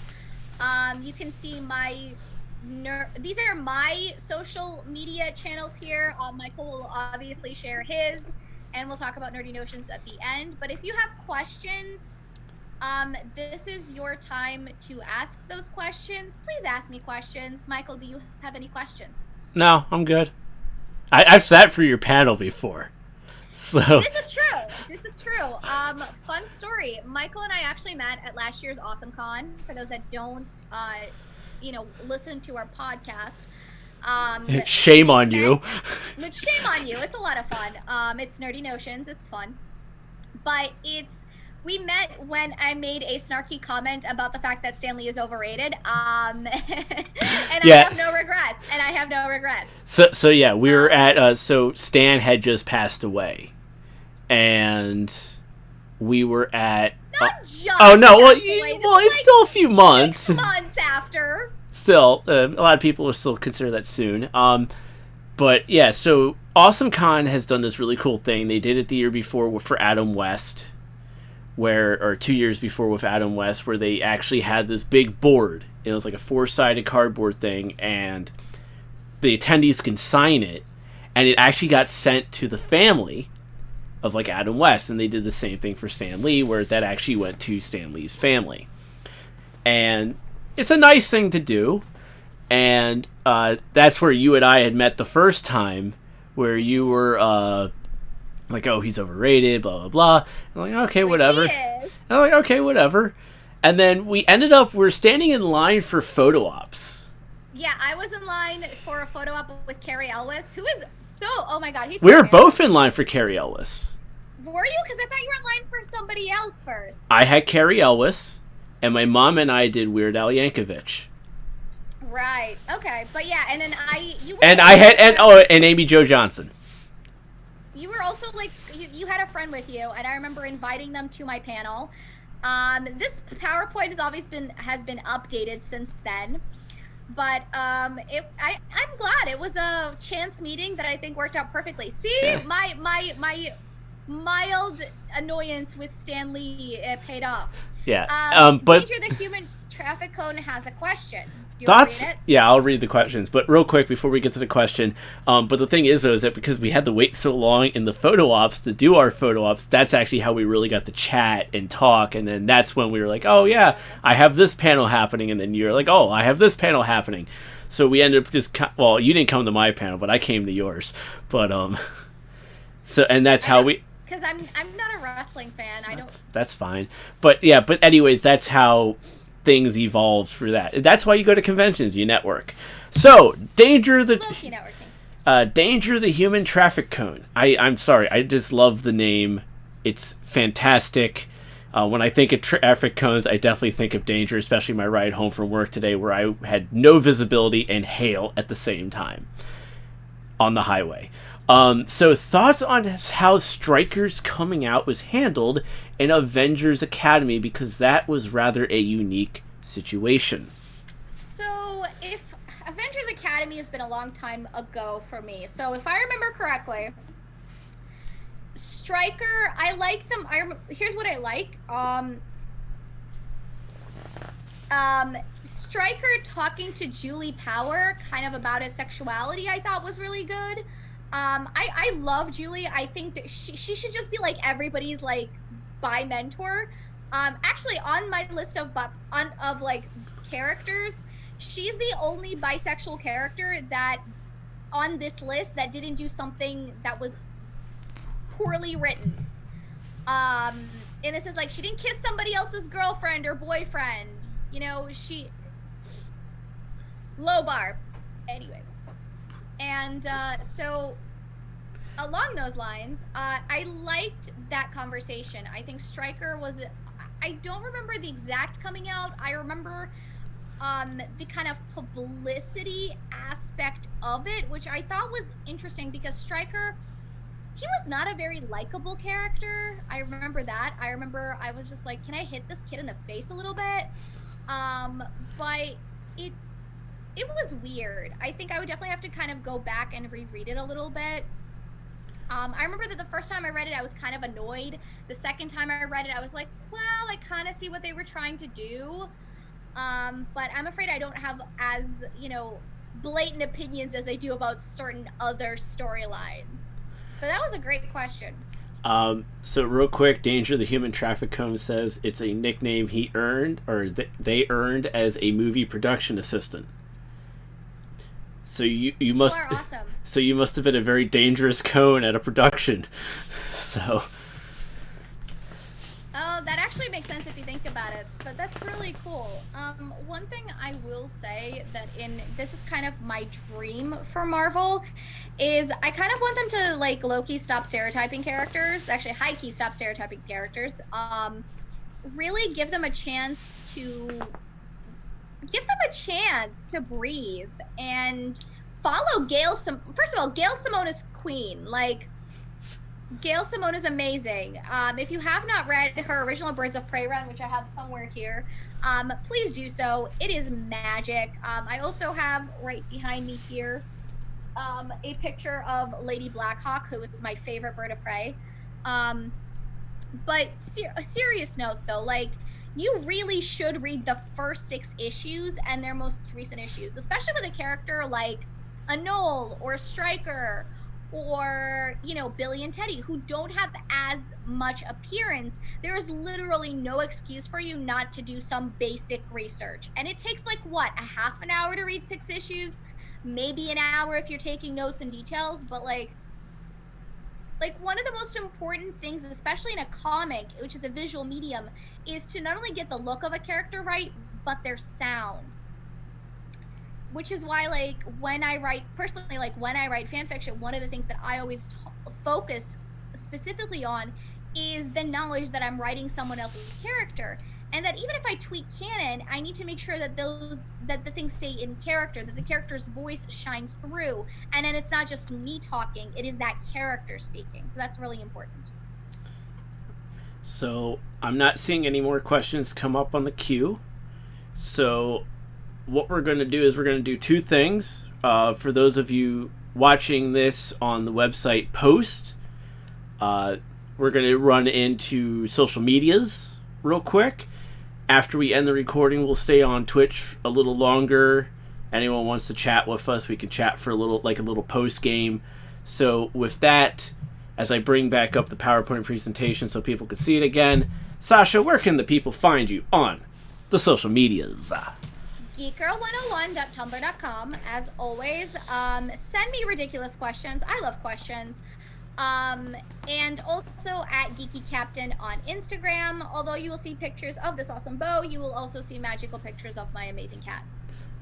You can see these are my social media channels here. Michael will obviously share his, and we'll talk about Nerdy Notions at the end. But if you have questions, this is your time to ask those questions. Please ask me questions. Michael, do you have any questions? No, I'm good. I've sat for your panel before. So This is true. Fun story. Michael and I actually met at last year's Awesome Con. For those that don't, listen to our podcast. Shame on you. But shame on you. It's a lot of fun. It's Nerdy Notions. It's fun. But we met when I made a snarky comment about the fact that Stan Lee is overrated. And I have no regrets. So yeah, we were at so Stan had just passed away, and we were at. Not just. Oh no! It's still a few months. 6 months after. Still, a lot of people will still consider that soon. But yeah, so Awesome Con has done this really cool thing. They did it the year before for Adam West. Or 2 years before with Adam West, where they actually had this big board. It was like a 4-sided cardboard thing, and the attendees can sign it, and it actually got sent to the family of like Adam West, and they did the same thing for Stan Lee, where that actually went to Stan Lee's family. And it's a nice thing to do, and that's where you and I had met the first time, where you were like, oh, he's overrated, blah, blah, blah. I'm like, okay, whatever. And I'm like, okay, whatever. And then we're standing in line for photo ops. Yeah, I was in line for a photo op with Carrie Elwes, who is oh my god, he's We were both in line for Carrie Elwes. Were you? Because I thought you were in line for somebody else first. I had Carrie Elwes, and my mom and I did Weird Al Yankovic. Right, okay. But yeah, and then and Amy Jo Johnson. You were also like, you had a friend with you, and I remember inviting them to my panel. This PowerPoint has been updated since then, but I'm glad it was a chance meeting that I think worked out perfectly. See, yeah. my mild annoyance with Stan Lee paid off. Yeah, but Danger Traffic Cone has a question. Do you want to read it? Yeah, I'll read the questions, but real quick before we get to the question. But the thing is, though, is that because we had to wait so long in the photo ops to do our photo ops, that's actually how we really got to chat and talk. And then that's when we were like, oh yeah, I have this panel happening, and then you're like, oh, I have this panel happening. So we ended up just well, you didn't come to my panel, but I came to yours. But so and that's how we. Because I'm not a wrestling fan. That's fine. But yeah, but anyways, that's how things evolved for that. That's why you go to conventions, you network. So, Danger the Human Traffic Cone. I'm sorry, I just love the name. It's fantastic. When I think of traffic cones, I definitely think of Danger, especially my ride home from work today where I had no visibility and hail at the same time on the highway. So thoughts on how Stryker's coming out was handled in Avengers Academy, because that was rather a unique situation. So if Avengers Academy has been a long time ago for me. So if I remember correctly, Stryker, I like them. Here's what I like. Stryker talking to Julie Power kind of about his sexuality, I thought was really good. I love Julie. I think that she should just be like everybody's like bi mentor. Actually, on my list of like characters, she's the only bisexual character that on this list that didn't do something that was poorly written. And this is like she didn't kiss somebody else's girlfriend or boyfriend. You know, she low bar. Anyway. And so along those lines, I liked that conversation. I think Stryker was, I don't remember the exact coming out. I remember the kind of publicity aspect of it, which I thought was interesting because Stryker, he was not a very likable character. I remember that. I was just like, can I hit this kid in the face a little bit? But it was weird. I think I would definitely have to kind of go back and reread it a little bit. I remember that the first time I read it, I was kind of annoyed. The second time I read it, I was like, well, I kind of see what they were trying to do. But I'm afraid I don't have as, blatant opinions as I do about certain other storylines. But that was a great question. So real quick, Danger the Human Traffic Cone says it's a nickname he earned, or they earned as a movie production assistant. So you must are awesome. So you must have been a very dangerous cone at a production. So. Oh, that actually makes sense if you think about it. But that's really cool. One thing I will say that this is kind of my dream for Marvel, is I kind of want them to like low-key stop stereotyping characters. Actually, high-key stop stereotyping characters. Really give them a chance to. Give them a chance to breathe and follow Gail. First of all, Gail Simone is queen. Like, Gail Simone is amazing. If you have not read her original Birds of Prey run, which I have somewhere here, please do so. It is magic. I also have right behind me here a picture of Lady Blackhawk, who is my favorite bird of prey. But a serious note, though, like, you really should read the first 6 issues and their most recent issues, especially with a character like a Knoll or a Stryker or, Billy and Teddy, who don't have as much appearance. There is literally no excuse for you not to do some basic research. And it takes like, a half an hour to read 6 issues? Maybe an hour if you're taking notes and details, but like one of the most important things, especially in a comic, which is a visual medium, is to not only get the look of a character right, but their sound. Which is why, like, when I write fan fiction, one of the things that I always focus specifically on is the knowledge that I'm writing someone else's character. And that even if I tweak canon, I need to make sure that the things stay in character, that the character's voice shines through. And then it's not just me talking, it is that character speaking. So that's really important. So I'm not seeing any more questions come up on the queue. So what we're going to do is we're going to do 2 things. For those of you watching this on the website post, we're going to run into social medias real quick. after we end the recording, we'll stay on Twitch a little longer. Anyone wants to chat with us, we can chat for a little post game. So with that, as I bring back up the PowerPoint presentation so people can see it again, Sasha, where can the people find you on the social medias? geekgirl101.tumblr.com. As always, send me ridiculous questions. I love questions. And also at Geeky Captain on Instagram. Although you will see pictures of this awesome bow, you will also see magical pictures of my amazing cat.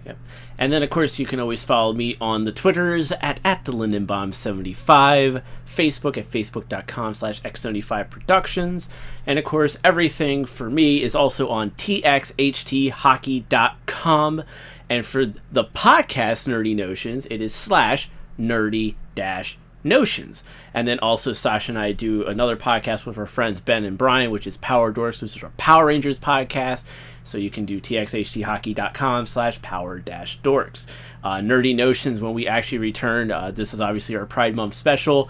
Yep. And then, of course, you can always follow me on the Twitters at the LindenBomb75, Facebook at facebook.com/x75productions, and, of course, everything for me is also on txhthockey.com, and for the podcast Nerdy Notions, it is /nerdy-notions. And then also Sasha and I do another podcast with our friends Ben and Brian, which is Power Dorks, which is our Power Rangers podcast. So you can do txhthockey.com/power-dorks. Nerdy Notions, when we actually return, this is obviously our Pride Month special.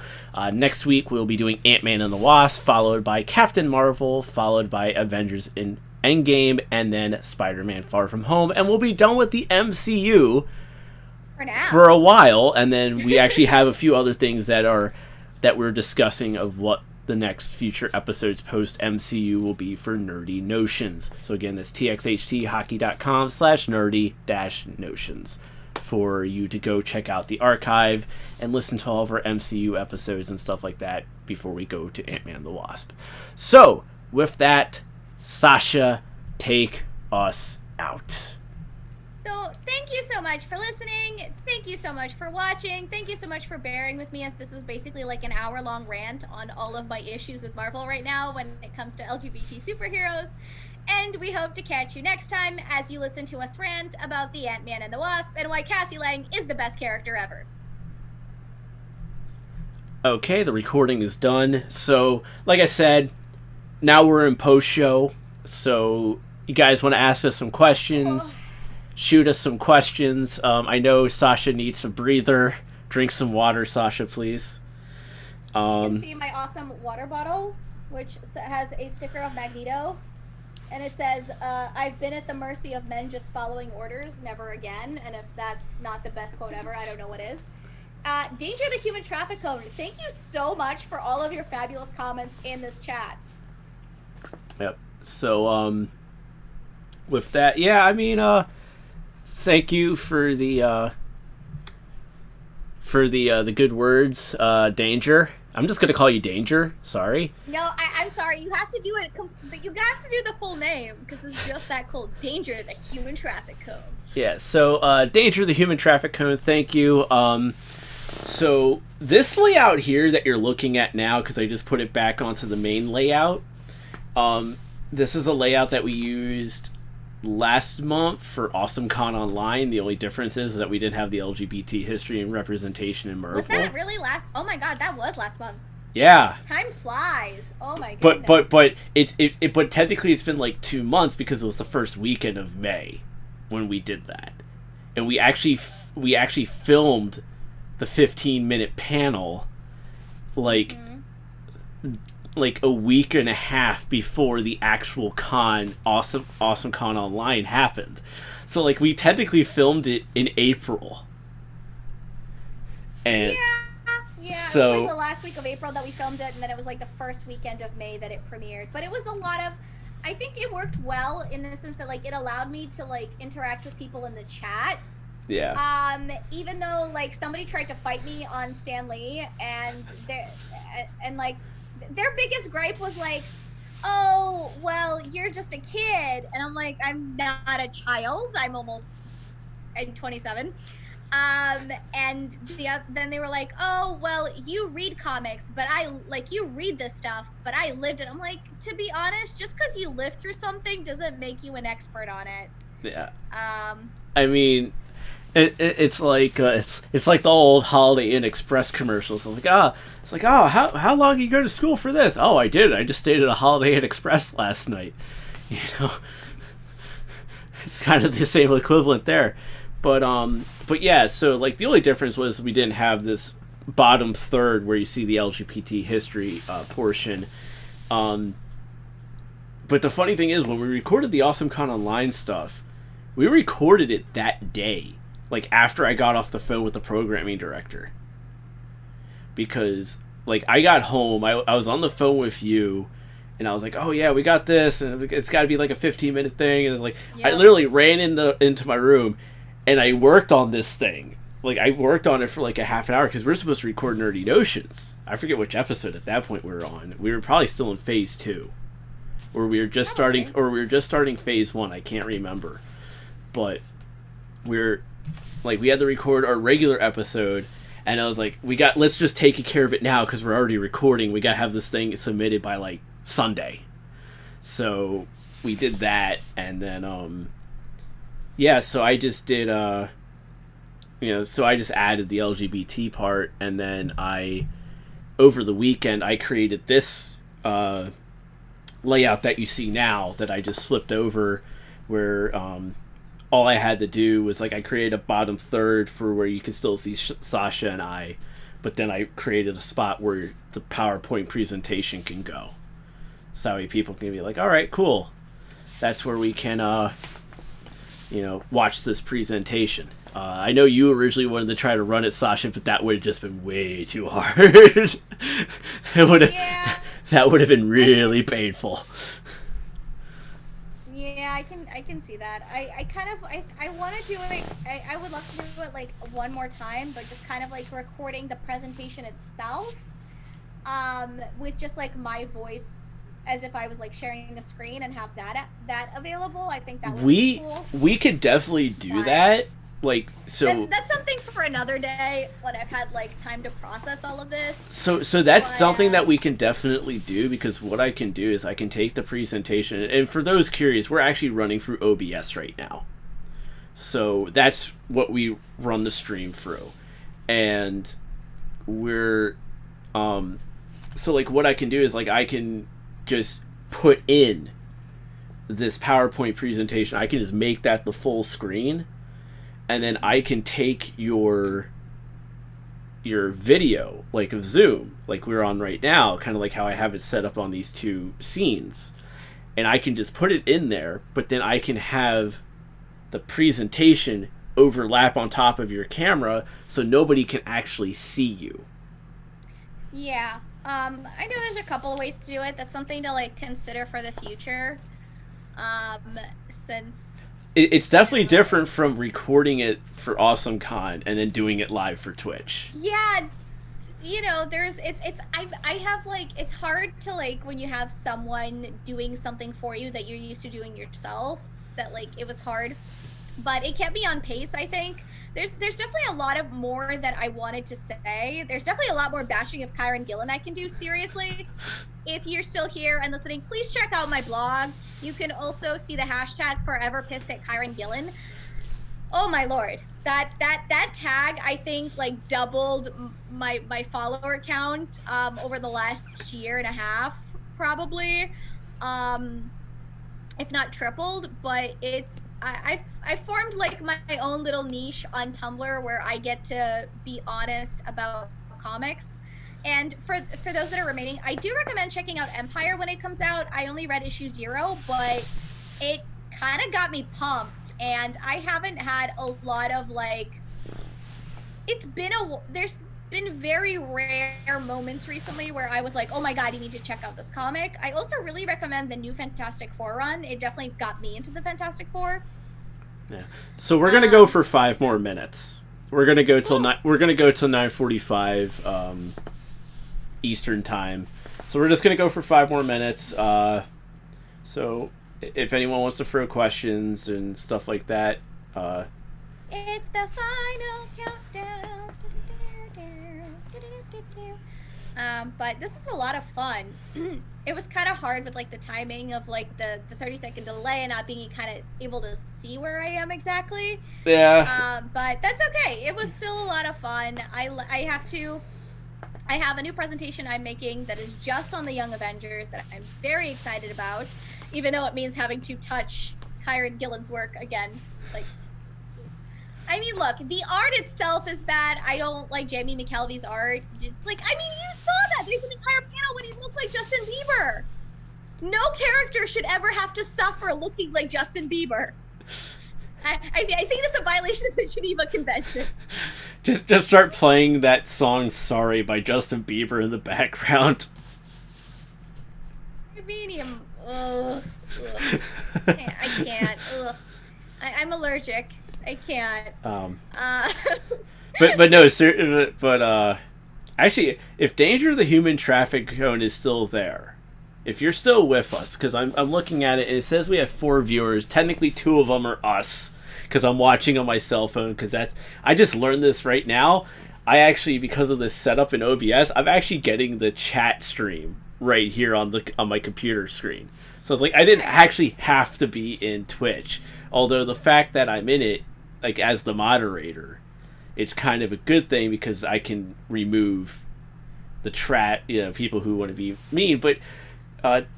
Next week we'll be doing Ant-Man and the Wasp, followed by Captain Marvel, followed by Avengers in Endgame, and then Spider-Man Far From Home. And we'll be done with the MCU for a while, and then we actually have a few other things that we're discussing of what the next future episodes post MCU will be for Nerdy Notions. So again, that's txhthockey.com/nerdy-notions for you to go check out the archive and listen to all of our MCU episodes and stuff like that before we go to Ant-Man and the Wasp. So with that, Sasha, take us out. So thank you so much for listening. Thank you so much for watching. Thank you so much for bearing with me, as this was basically like an hour-long rant on all of my issues with Marvel right now when it comes to LGBT superheroes. And we hope to catch you next time as you listen to us rant about the Ant-Man and the Wasp and why Cassie Lang is the best character ever. Okay, the recording is done. So, like I said, now we're in post-show. So, you guys want to ask us some questions? Shoot us some questions. I know Sasha needs a breather. Drink some water, Sasha, please. You can see my awesome water bottle, which has a sticker of Magneto. And it says, I've been at the mercy of men just following orders, never again. And if that's not the best quote ever, I don't know what is. Danger the Human Traffic Code. Thank you so much for all of your fabulous comments in this chat. Yep. So, with that, yeah, I mean, thank you for the good words, Danger. I'm just gonna call you Danger. Sorry. No, I'm sorry. You have to do it. You have to do the full name because it's just that cool. Danger, the Human Traffic Code. Yeah. So, Danger, the Human Traffic Code. Thank you. So this layout here that you're looking at now, because I just put it back onto the main layout. This is a layout that we used last month for AwesomeCon Online. The only difference is that we didn't have the LGBT history and representation in Marvel. Was that really last? Oh my god, that was last month. Yeah. Time flies. Oh my goodness. But but technically it's been like 2 months because it was the first weekend of May when we did that, and we actually filmed the 15-minute panel like a week and a half before the actual AwesomeCon Online happened. So like we technically filmed it in April. And yeah, so, it was like the last week of April that we filmed it, and then it was like the first weekend of May that it premiered. But it was a lot of, I think it worked well in the sense that like it allowed me to like interact with people in the chat. Yeah. Even though like somebody tried to fight me on Stan Lee, and like their biggest gripe was like, oh, well, you're just a kid. And I'm like, I'm not a child. I'm 27. And then they were like, oh, well, you read comics, but you read this stuff, but I lived it. I'm like, to be honest, just because you lived through something doesn't make you an expert on it. Yeah. I mean, it's like the old Holiday Inn Express commercials. It's like, how long did you go to school for this? Oh, I did. I just stayed at a Holiday Inn Express last night. You know, it's kind of the same equivalent there. But yeah. So like the only difference was we didn't have this bottom third where you see the LGBT history portion. But But the funny thing is, when we recorded the AwesomeCon Online stuff, we recorded it that day, like after I got off the phone with the programming director. Because, like, I got home, I was on the phone with you, and I was like, oh yeah, we got this, and it's got to be like a 15-minute thing, and it's like, I literally ran into my room, and I worked on this thing. Like, I worked on it for like a half an hour, because we were supposed to record Nerdy Notions. I forget which episode at that point we were on. We were probably still in phase 2. Or we were just starting phase 1, I can't remember. But we had to record our regular episode, and I was like, let's just take care of it now, because we're already recording. We gotta have this thing submitted by like Sunday. So we did that, and then so I just did so I just added the LGBT part, and then over the weekend I created this layout that you see now that I just flipped over, where all I had to do was, like, I created a bottom third for where you can still see Sasha and I, but then I created a spot where the PowerPoint presentation can go. So that way people can be like, all right, cool. That's where we can, watch this presentation. I know you originally wanted to try to run it, Sasha, but that would have just been way too hard. That would have been really painful. Yeah, I can see that. I want to do it. I would love to do it like one more time, but just kind of like recording the presentation itself, with just like my voice as if I was like sharing a screen and have that available. I think that would be cool. We could definitely do that. Like, so that's something for another day when I've had like time to process all of this. So that's something that we can definitely do, because what I can do is I can take the presentation, and for those curious, we're actually running through OBS right now. So that's what we run the stream through. And we're so like what I can do is, like, I can just put in this PowerPoint presentation. I can just make that the full screen. And then I can take your video, like of Zoom, like we're on right now, kind of like how I have it set up on these two scenes. And I can just put it in there, but then I can have the presentation overlap on top of your camera so nobody can actually see you. Yeah. I know there's a couple of ways to do it. That's something to like consider for the future. Since it's definitely different from recording it for AwesomeCon and then doing it live for Twitch. Yeah, I have like, it's hard to like when you have someone doing something for you that you're used to doing yourself, that like it was hard, but it kept me on pace. I think there's definitely a lot of more that I wanted to say. There's definitely a lot more bashing of Kieran Gillen I can do, seriously. If you're still here and listening, please check out my blog. You can also see the hashtag Forever Pissed at Kieran Gillen. Oh my lord, that tag I think like doubled my follower count over the last year and a half, probably, if not tripled. But I formed like my own little niche on Tumblr where I get to be honest about comics. And for those that are remaining, I do recommend checking out Empire when it comes out. I only read issue 0, but it kind of got me pumped, and I haven't had a lot of like, there's been very rare moments recently where I was like, oh my god, you need to check out this comic. I also really recommend the new Fantastic Four run. It definitely got me into the Fantastic Four. Yeah. So we're gonna go for 5 more minutes. We're gonna go till 9:45 Eastern time. So we're just gonna go for 5 more minutes. So if anyone wants to throw questions and stuff like that, it's the final countdown. But this is a lot of fun. It was kind of hard with like the timing of like the 30-second delay and not being kind of able to see where I am exactly. Yeah. But that's okay. It was still a lot of fun. I have a new presentation I'm making that is just on the Young Avengers that I'm very excited about, even though it means having to touch Kieran Gillen's work again. Like, I mean, look, the art itself is bad. I don't like Jamie McKelvey's art. It's like, I mean, you saw that. There's an entire panel when he looked like Justin Bieber. No character should ever have to suffer looking like Justin Bieber. I think that's a violation of the Geneva Convention. Just start playing that song "Sorry" by Justin Bieber in the background. Medium. Ugh. I can't. Ugh. I'm allergic. I can't. But no, sir. But actually, if Danger the Human Traffic Cone is still there, if you're still with us, because I'm looking at it and it says we have 4 viewers. Technically, 2 of them are us, because I'm watching on my cell phone. Because I just learned this right now. I actually, because of this setup in OBS, I'm actually getting the chat stream right here on my computer screen. So like I didn't actually have to be in Twitch. Although the fact that I'm in it, like as the moderator, it's kind of a good thing because I can remove the people who want to be mean. But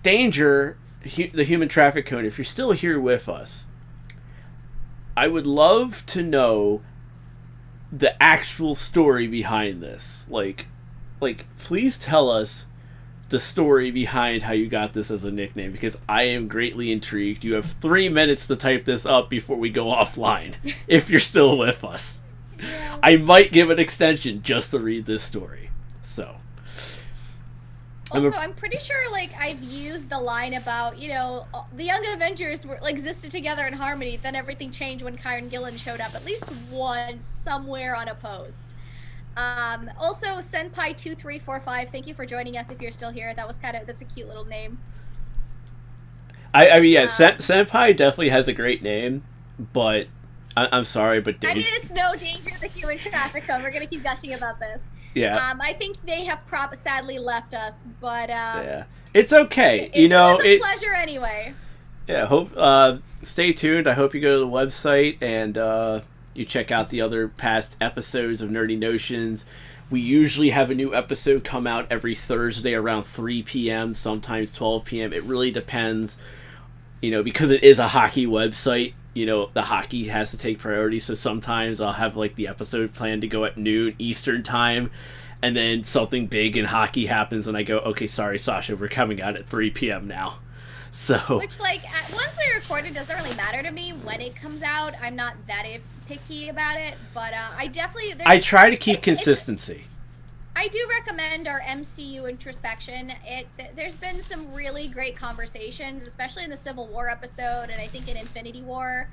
Danger, the Human Traffic Cone, if you're still here with us, I would love to know the actual story behind this. Like please tell us the story behind how you got this as a nickname, because I am greatly intrigued. You have 3 minutes to type this up before we go offline, if you're still with us. Yeah. I might give an extension just to read this story. So. Also, I'm pretty sure, like, I've used the line about, you know, the Young Avengers existed together in harmony, then everything changed when Kieran Gillen showed up at least once somewhere on a post. Also, Senpai2345, thank you for joining us if you're still here. That's a cute little name. I mean, yeah, Senpai definitely has a great name, but I'm sorry, but I mean, it's no Danger the Human Traffic Cone. We're going to keep gushing about this. Yeah. I think they have sadly left us, but yeah, it's okay. It's a pleasure anyway. Yeah, stay tuned. I hope you go to the website and you check out the other past episodes of Nerdy Notions. We usually have a new episode come out every Thursday around 3 p.m., sometimes 12 p.m. It really depends, because it is a hockey website. The hockey has to take priority, so sometimes I'll have like the episode planned to go at noon Eastern time, and then something big in hockey happens and I go, okay, sorry Sasha, we're coming out at 3 p.m. now. So which, like, once we record, it doesn't really matter to me when it comes out. I'm not that picky about it, but I try to keep consistency. I do recommend our MCU introspection. There's been some really great conversations, especially in the Civil War episode, and I think in Infinity War,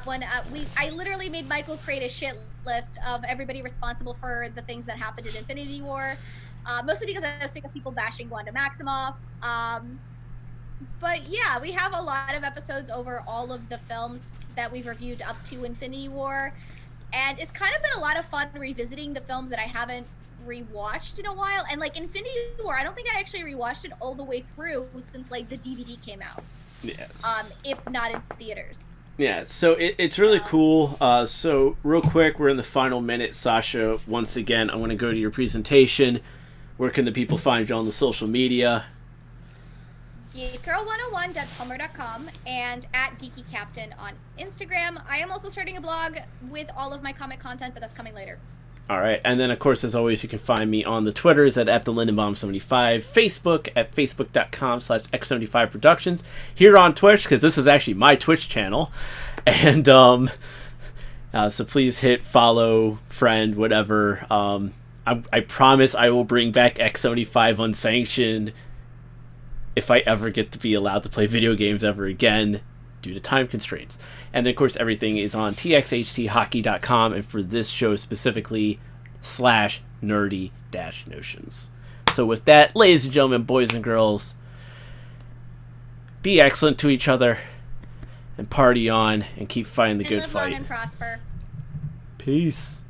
when I literally made Michael create a shit list of everybody responsible for the things that happened in Infinity War, mostly because I was sick of people bashing Wanda Maximoff. But yeah, we have a lot of episodes over all of the films that we've reviewed up to Infinity War, and it's kind of been a lot of fun revisiting the films that I haven't rewatched in a while. And like Infinity War, I don't think I actually rewatched it all the way through since like the DVD came out. Yes. If not in theaters. Yeah, so it's really cool. So real quick, we're in the final minute. Sasha, once again, I want to go to your presentation. Where can the people find you on the social media? geekgirl101.tumblr.com and at geekycaptain on Instagram. I am also starting a blog with all of my comic content, but that's coming later. All right, and then of course, as always, you can find me on the Twitters at the Lindenbaum75, Facebook at facebook.com/X75 Productions, here on Twitch, because this is actually my Twitch channel, and so please hit follow, friend, whatever. I promise I will bring back X75 unsanctioned if I ever get to be allowed to play video games ever again due to time constraints. And then, of course, everything is on txhthockey.com, and for this show specifically, /nerdy-notions. So with that, ladies and gentlemen, boys and girls, be excellent to each other, and party on, and keep fighting the good live fight. Long and prosper. Peace.